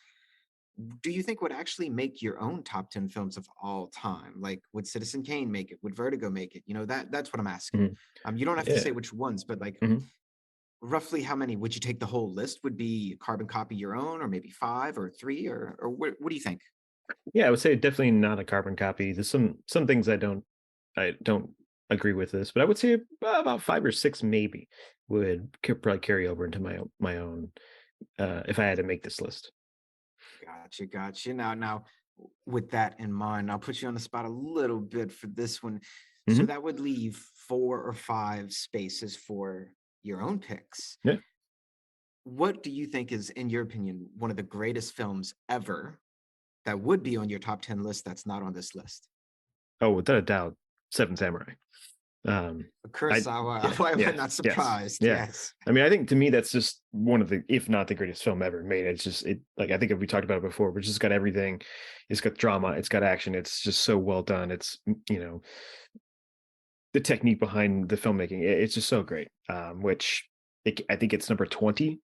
do you think would actually make your own top 10 films of all time? Like, would Citizen Kane make it? Would Vertigo make it? That's what I'm asking. Mhm. You don't have to say Yeah. which ones, but like, Mhm. roughly how many would you take the whole list? Would be a carbon copy your own, or maybe five or three, or what do you think? Yeah, I would say definitely not a carbon copy. There's some things I don't agree with this, but I would say about 5 or 6 maybe could probably carry over into my own if I had to make this list. Gotcha, gotcha. Now, with that in mind, I'll put you on the spot a little bit for this one. So Mhm. that would leave four or five spaces for your own picks. Yeah. What do you think is, in your opinion, one of the greatest films ever that would be on your top 10 list that's not on this list? Oh, without a doubt, Seven Samurai. Um, I Kurosawa, yeah, why am I yeah, not yes, surprised? yeah. Yes. I mean, I think to me that's just one of the, if not the greatest film ever made. It's just it like I think if we talked about it before, but it's just got everything. It's got drama, it's got action, it's just so well done. It's you know the technique behind the filmmaking. It's just so great. I think it's number 20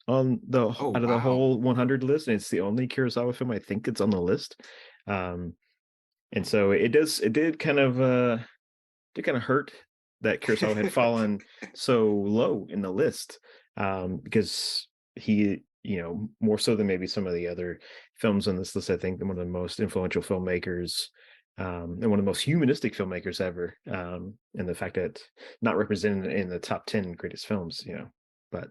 on Oh, out of the wow. whole 100 list, and it's the only Kurosawa film I think it's on the list. Um, and so it kind of hurt that Kurosawa had fallen so low in the list, because he, more so than maybe some of the other films on this list, I think one of the most influential filmmakers, and one of the most humanistic filmmakers ever, and the fact that not represented in the top 10 greatest films, but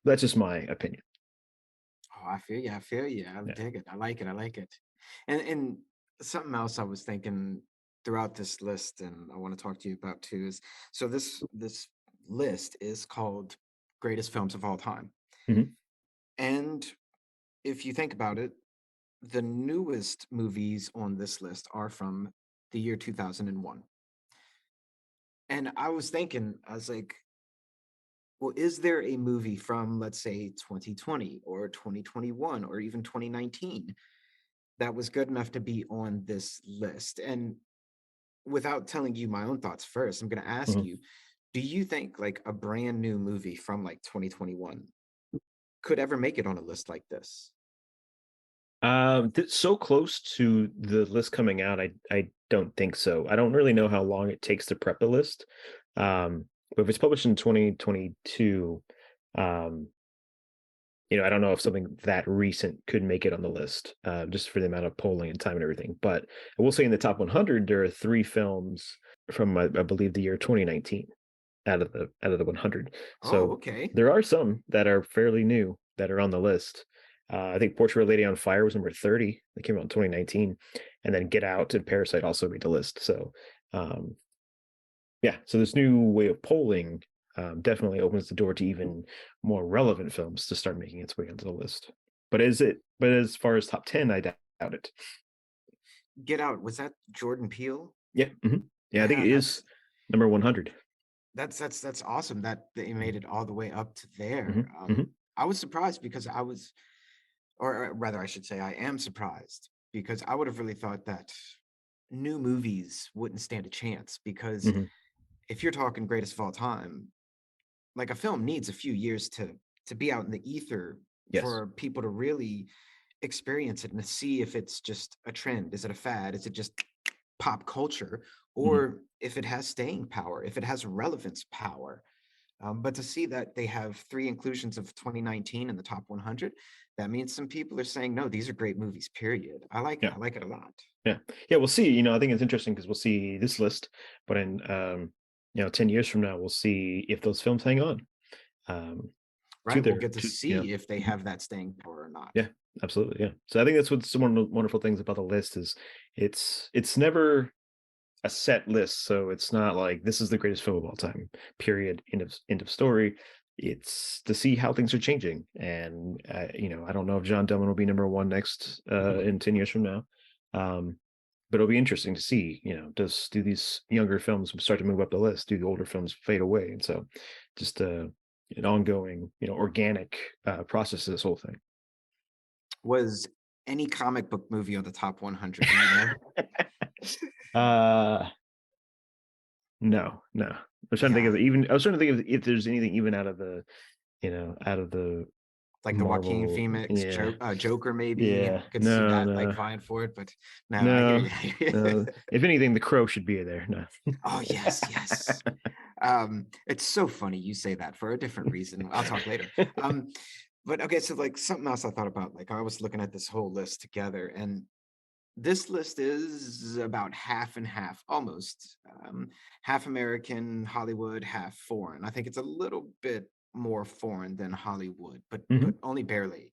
that's just my opinion. Oh, I feel you. I feel you. I Yeah. dig it. I like it. I like it. And something else I was thinking throughout this list, and I want to talk to you about too, is so this list is called Greatest Films of All Time. Mhm. And if you think about it, the newest movies on this list are from the year 2001. And I was thinking, I was like, well, is there a movie from, let's say, 2020 or 2021 or even 2019 that was good enough to be on this list? And without telling you my own thoughts first, I'm going to ask Mhm. you, do you think like a brand new movie from like 2021 could ever make it on a list like this? So close to the list coming out, I don't think so. I don't really know how long it takes to prep the list. But if it's published in 2022, um, I don't know if something that recent could make it on the list, just for the amount of polling and time and everything. But I will say in the top 100, there are three films from I believe the year 2019 out of the 100. Oh, So okay. there are some that are fairly new that are on the list. I think Portrait of a Lady on Fire was number 30. That came out in 2019, and then Get Out and Parasite also made the list. So um, yeah, so this new way of polling, definitely opens the door to even more relevant films to start making its way onto the list. But is it? But as far as top 10, I doubt it. Get Out, was that Jordan Peele? Yeah, yeah, I think Yeah, it is number 100. that's awesome that they made Mhm, it all the way up to there. mhm, mhm. I was surprised because I was, or rather, I should say, I am surprised because I would have really thought that new movies wouldn't stand a chance. Because Mhm. if you're talking greatest of all time, like a film needs a few years to be out in the ether Yes. for people to really experience it and to see if it's just a trend. Is it a fad? Is it just pop culture? Mhm. Or if it has staying power, if it has relevance power. But to see that they have three inclusions of 2019 in the top 100, that means some people are saying, no, these are great movies, period. I like it. Yeah. I like it a lot. Yeah. Yeah, we'll see. I think it's interesting because we'll see this list, but in 10 years from now, we'll see if those films hang on. Um, to Right? We'll their get to to see if they mhm. have that staying power or not. Yeah, absolutely. Yeah. So I think that's what's one of the wonderful things about the list is it's never a set list. So it's not like this is the greatest film of all time, period, end of story. It's to see how things are changing. And I don't know if John Dillman will be number one next in 10 years from now. Um, but it'll be interesting to see, do these younger films start to move up the list? Do the older films fade away? And so just an ongoing, organic process of this whole thing. was any comic book movie on the top 100? Do you know? uh no, no. I was trying to think Yeah, of even I was trying to think of if there's anything even out of the, out of the like the Joaquin Marvel. Phoenix Yeah. Joker, maybe. Yeah. I could see No, that like no. vying for it, but no, I hear No. you. No. If anything, the Crow should be there. No. Oh yes, yes. It's so funny you say that for a different reason. I'll talk later. Um, but okay, so like something else I thought about, like I was looking at this whole list together, and this list is about half and half, almost half American Hollywood, half foreign. I think it's a little bit more foreign than Hollywood, but Mhm. only barely.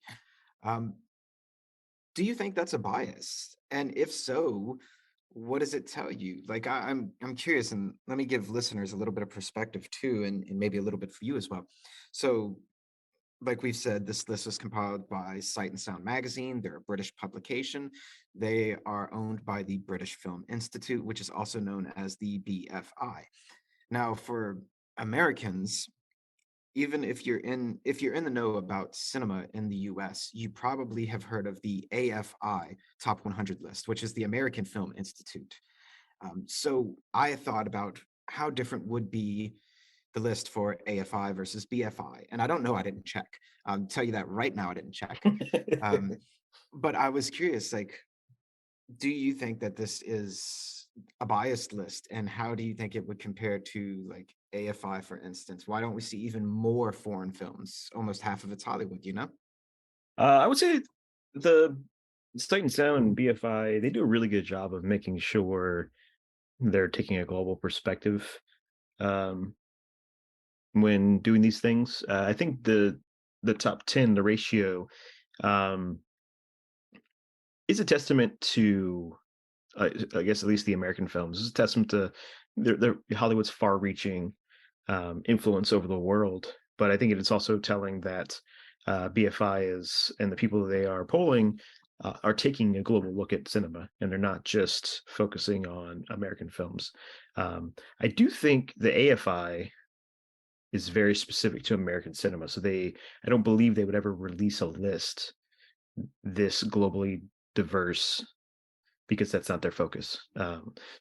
Um, do you think that's a bias? And if so, what does it tell you? Like I'm curious, and let me give listeners a little bit of perspective too, and maybe a little bit for you as well. So like we've said, this list was compiled by Sight and Sound magazine. They're a British publication. They are owned by the British Film Institute, which is also known as the BFI. Now, for Americans, even if you're in the know about cinema in the US, you probably have heard of the AFI Top 100 list, which is the American Film Institute. So I thought about how different would be the list for AFI versus BFI. And I don't know, I didn't check. I'll tell you that right now, I didn't check. Um, but I was curious, like, do you think that this is a biased list? And how do you think it would compare to like AFI, for instance? Why don't we see even more foreign films? Almost half of it's Hollywood, you know? I would say the Sight and Sound and BFI, they do a really good job of making sure they're taking a global perspective um, when doing these things. I think the top 10, the ratio, um, is a testament to, I guess, at least the American films. It's a testament to their Hollywood's far-reaching influence over the world. But I think it's also telling that BFI is, and the people that they are polling are taking a global look at cinema, and they're not just focusing on American films. I do think the AFI is very specific to American cinema, so I don't believe they would ever release a list this globally diverse because that's not their focus.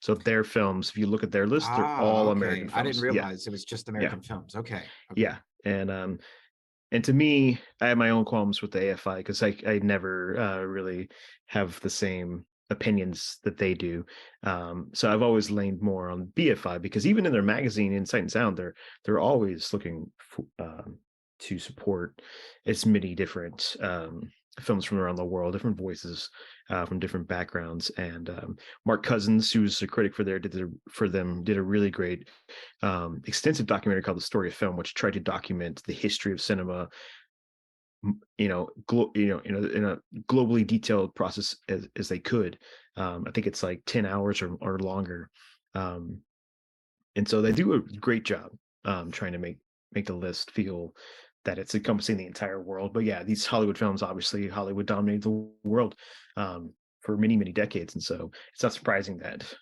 So their films, if you look at their list, they're Ah, all okay. American I didn't films. Yeah, realize it was just yeah, American films. Okay, okay. yeah. And to me, I have my own qualms with the AFI because I never really have the same opinions that they do. So I've always leaned more on BFI because even in their magazine, Insight and Sound, they're always looking to support as many different films from around the world, different voices from different backgrounds. And Mark Cousins, who's a critic for them, did a really great extensive documentary called The Story of Film, which tried to document the history of cinema, in a globally detailed process as they could. I think it's like 10 hours or longer. Um, and so they do a great job trying to make the list feel that it's encompassing the entire world. But yeah, these Hollywood films, obviously, Hollywood dominated the world for many, many decades, and so it's not surprising that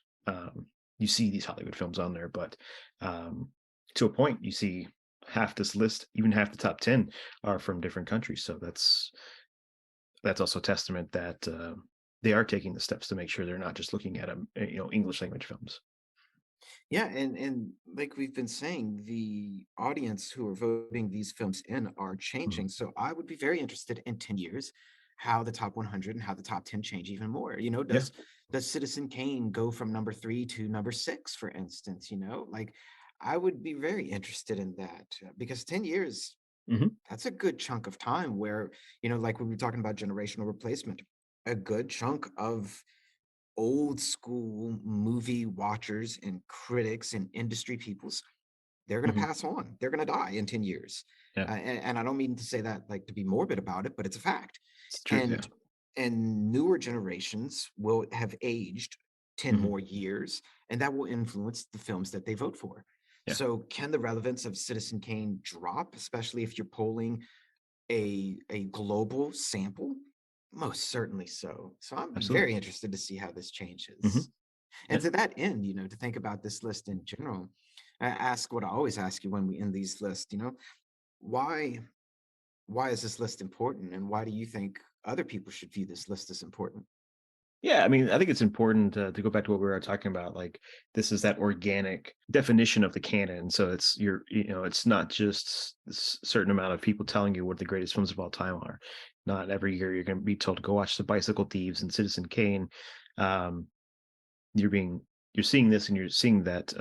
you see these Hollywood films on there. But um, to a point, you see half this list, even half the top 10, are from different countries. So that's also a testament that they are taking the steps to make sure they're not just looking at English language films. Yeah, and like we've been saying, the audience who are voting these films in are Mhm. changing. So I would be very interested in 10 years how the top 100 and how the top 10 change even more. You know, Yeah. does Citizen Kane go from number 3 to number 6, for instance, you know? Like I would be very interested in that because 10 years, Hmm. that's a good chunk of time where, like we were talking about generational replacement, a good chunk of old school movie watchers and critics and industry peoples, they're going to Hmm. pass on. They're going to die in 10 years. Yeah. And I don't mean to say that like to be morbid about it, but it's a fact. It's true. Yeah. And newer generations will have aged 10 Hmm. more years, and that will influence the films that they vote for. Yeah. So can the relevance of Citizen Kane drop, especially if you're polling a global sample? Most certainly so. So I'm Absolutely. very interested to see how this Hmm. changes. And Yeah. to that end, to think about this list in general, I ask what I always ask you when we end these lists, why why is this list important and why do you think other people should view this list as important. Yeah, I mean, I think it's important to go back to what we were talking about. Like, this is that organic definition of the canon. So it's it's not just this certain amount of people telling you what the greatest films of all time are. Not every year you're going to be told to go watch The Bicycle Thieves and Citizen Kane. Um, you're being you're seeing this, and you're seeing that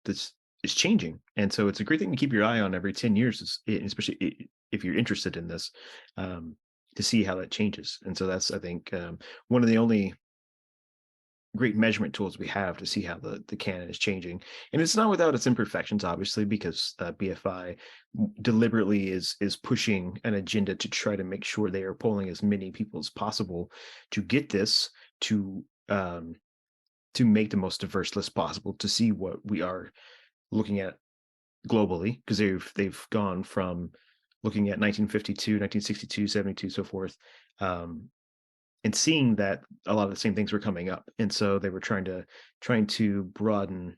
this is changing, and so it's a great thing to keep your eye on every 10 years, especially if you're interested in this, um, to see how that changes. And so that's, I think, one of the only great measurement tools we have to see how the canon is changing. And it's not without its imperfections, obviously, because BFI deliberately is pushing an agenda to try to make sure they are polling as many people as possible to get this um, to make the most diverse list possible, to see what we are looking at globally, because they've gone from looking at 1952, 1962, 72, so forth, um, and seeing that a lot of the same things were coming up, and so they were trying to broaden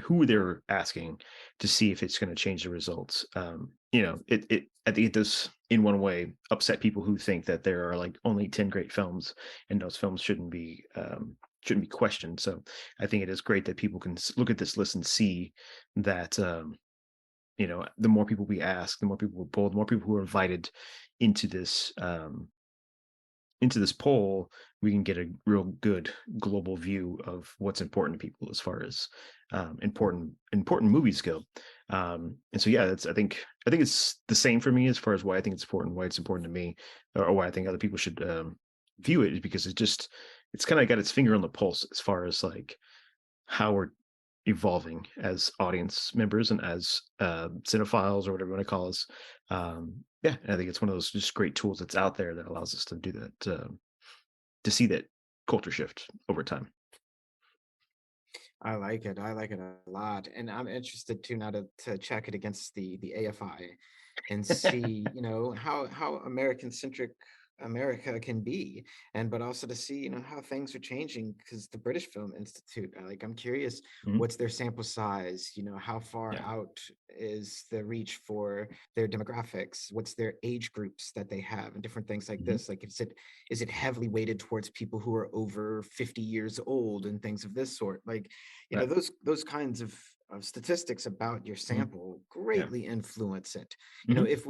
who they're asking, to see if it's going to change the results. It I think it does, in one way, upset people who think that there are like only 10 great films, and those films shouldn't be questioned. So I think it is great that people can look at this list and see that, the more people we ask, the more people we're polled, the more people who are invited into this poll, we can get a real good global view of what's important to people as far as important movies go. And so, yeah, I think it's the same for me as far as why I think it's important, why it's important to me, or why I think other people should view it, is because it's kind of got its finger on the pulse as far as like how we're evolving as audience members and as cinephiles, or whatever you want to call us. Yeah, and I think it's one of those just great tools that's out there that allows us to do that, to see that culture shift over time. I like it. I like it a lot, and I'm interested too now to check it against the AFI and see, how American centric America can be, and but also to see, how things are changing because the British Film Institute. I'm curious, Mhm. what's their sample size? How far Yeah. out is the reach for their demographics? What's their age groups that they have, and different things like Mhm. this? Like, is it heavily weighted towards people who are over 50 years old and things of this sort? Like, Right. those kinds of statistics about your Mhm. sample Yeah. greatly influence it. Mhm. If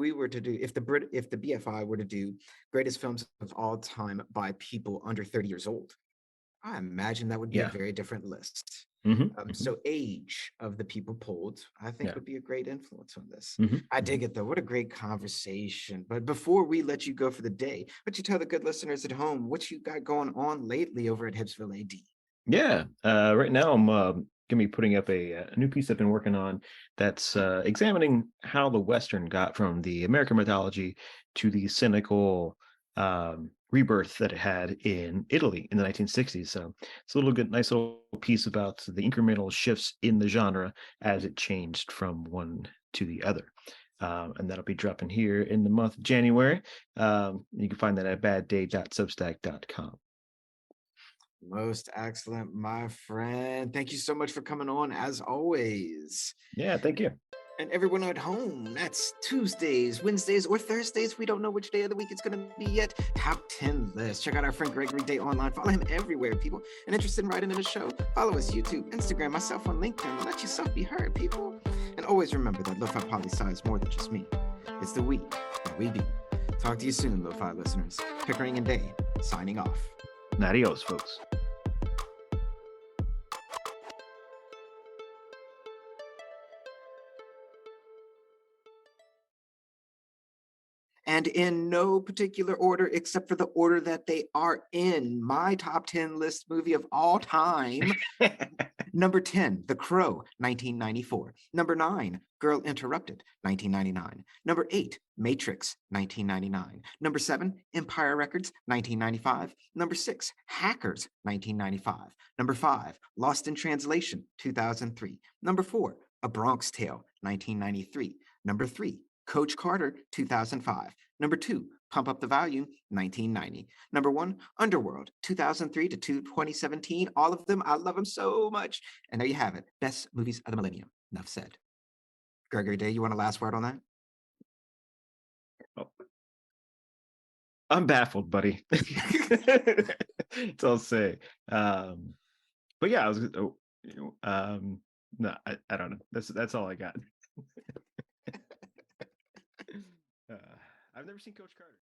the BFI were to do greatest films of all time by people under 30 years old, I imagine that would be a Yeah. very different list. Mhm. Mhm. So age of the people polled, I think, Yeah. would be a great influence on this. Mhm. I dig Mhm. it though. What a great conversation. But before we let you go for the day, what you tell the good listeners at home, what you got going on lately over at Hipsville AD? Yeah. Right now, I'm gonna be putting up a new piece I've been working on that's examining how the Western got from the American mythology to the cynical rebirth that it had in Italy in the 1960s. So it's a nice little piece about the incremental shifts in the genre as it changed from one to the other. And that'll be dropping here in the month of January. You can find that at badday.substack.com. Most excellent, my friend. Thank you so much for coming on, as always. Yeah, thank you. And everyone at home, that's Tuesdays, Wednesdays, or Thursdays. We don't know which day of the week it's going to be yet. Top 10 list. Check out our friend Gregory Day online. Follow him everywhere, people. And interested in writing in the show? Follow us YouTube, Instagram, myself on LinkedIn. Let yourself be heard, people. And always remember that Lofi Poli Sci is more than just me. It's the we that we be. Talk to you soon, Lo-Fi listeners. Pickering and Day, signing off. Adios, folks. And in no particular order except for the order that they are in. My top 10 list movie of all time. Number 10, The Crow, 1994. Number 9, Girl Interrupted, 1999. Number 8, Matrix, 1999. Number 7, Empire Records, 1995. Number 6, Hackers, 1995. Number 5, Lost in Translation, 2003. Number 4, A Bronx Tale, 1993. Number 3, Coach Carter, 2005. Number 2, Pump Up the Volume, 1990. Number 1, Underworld, 2003 to 2017. All of them, I love them so much. And there you have it. Best movies of the millennium. Enough said. Gregory Day, you want a last word on that? Oh. I'm baffled, buddy. That's all I'll say. But yeah, I was. No, I don't know. That's all I got. uh, I've never seen Coach Carter.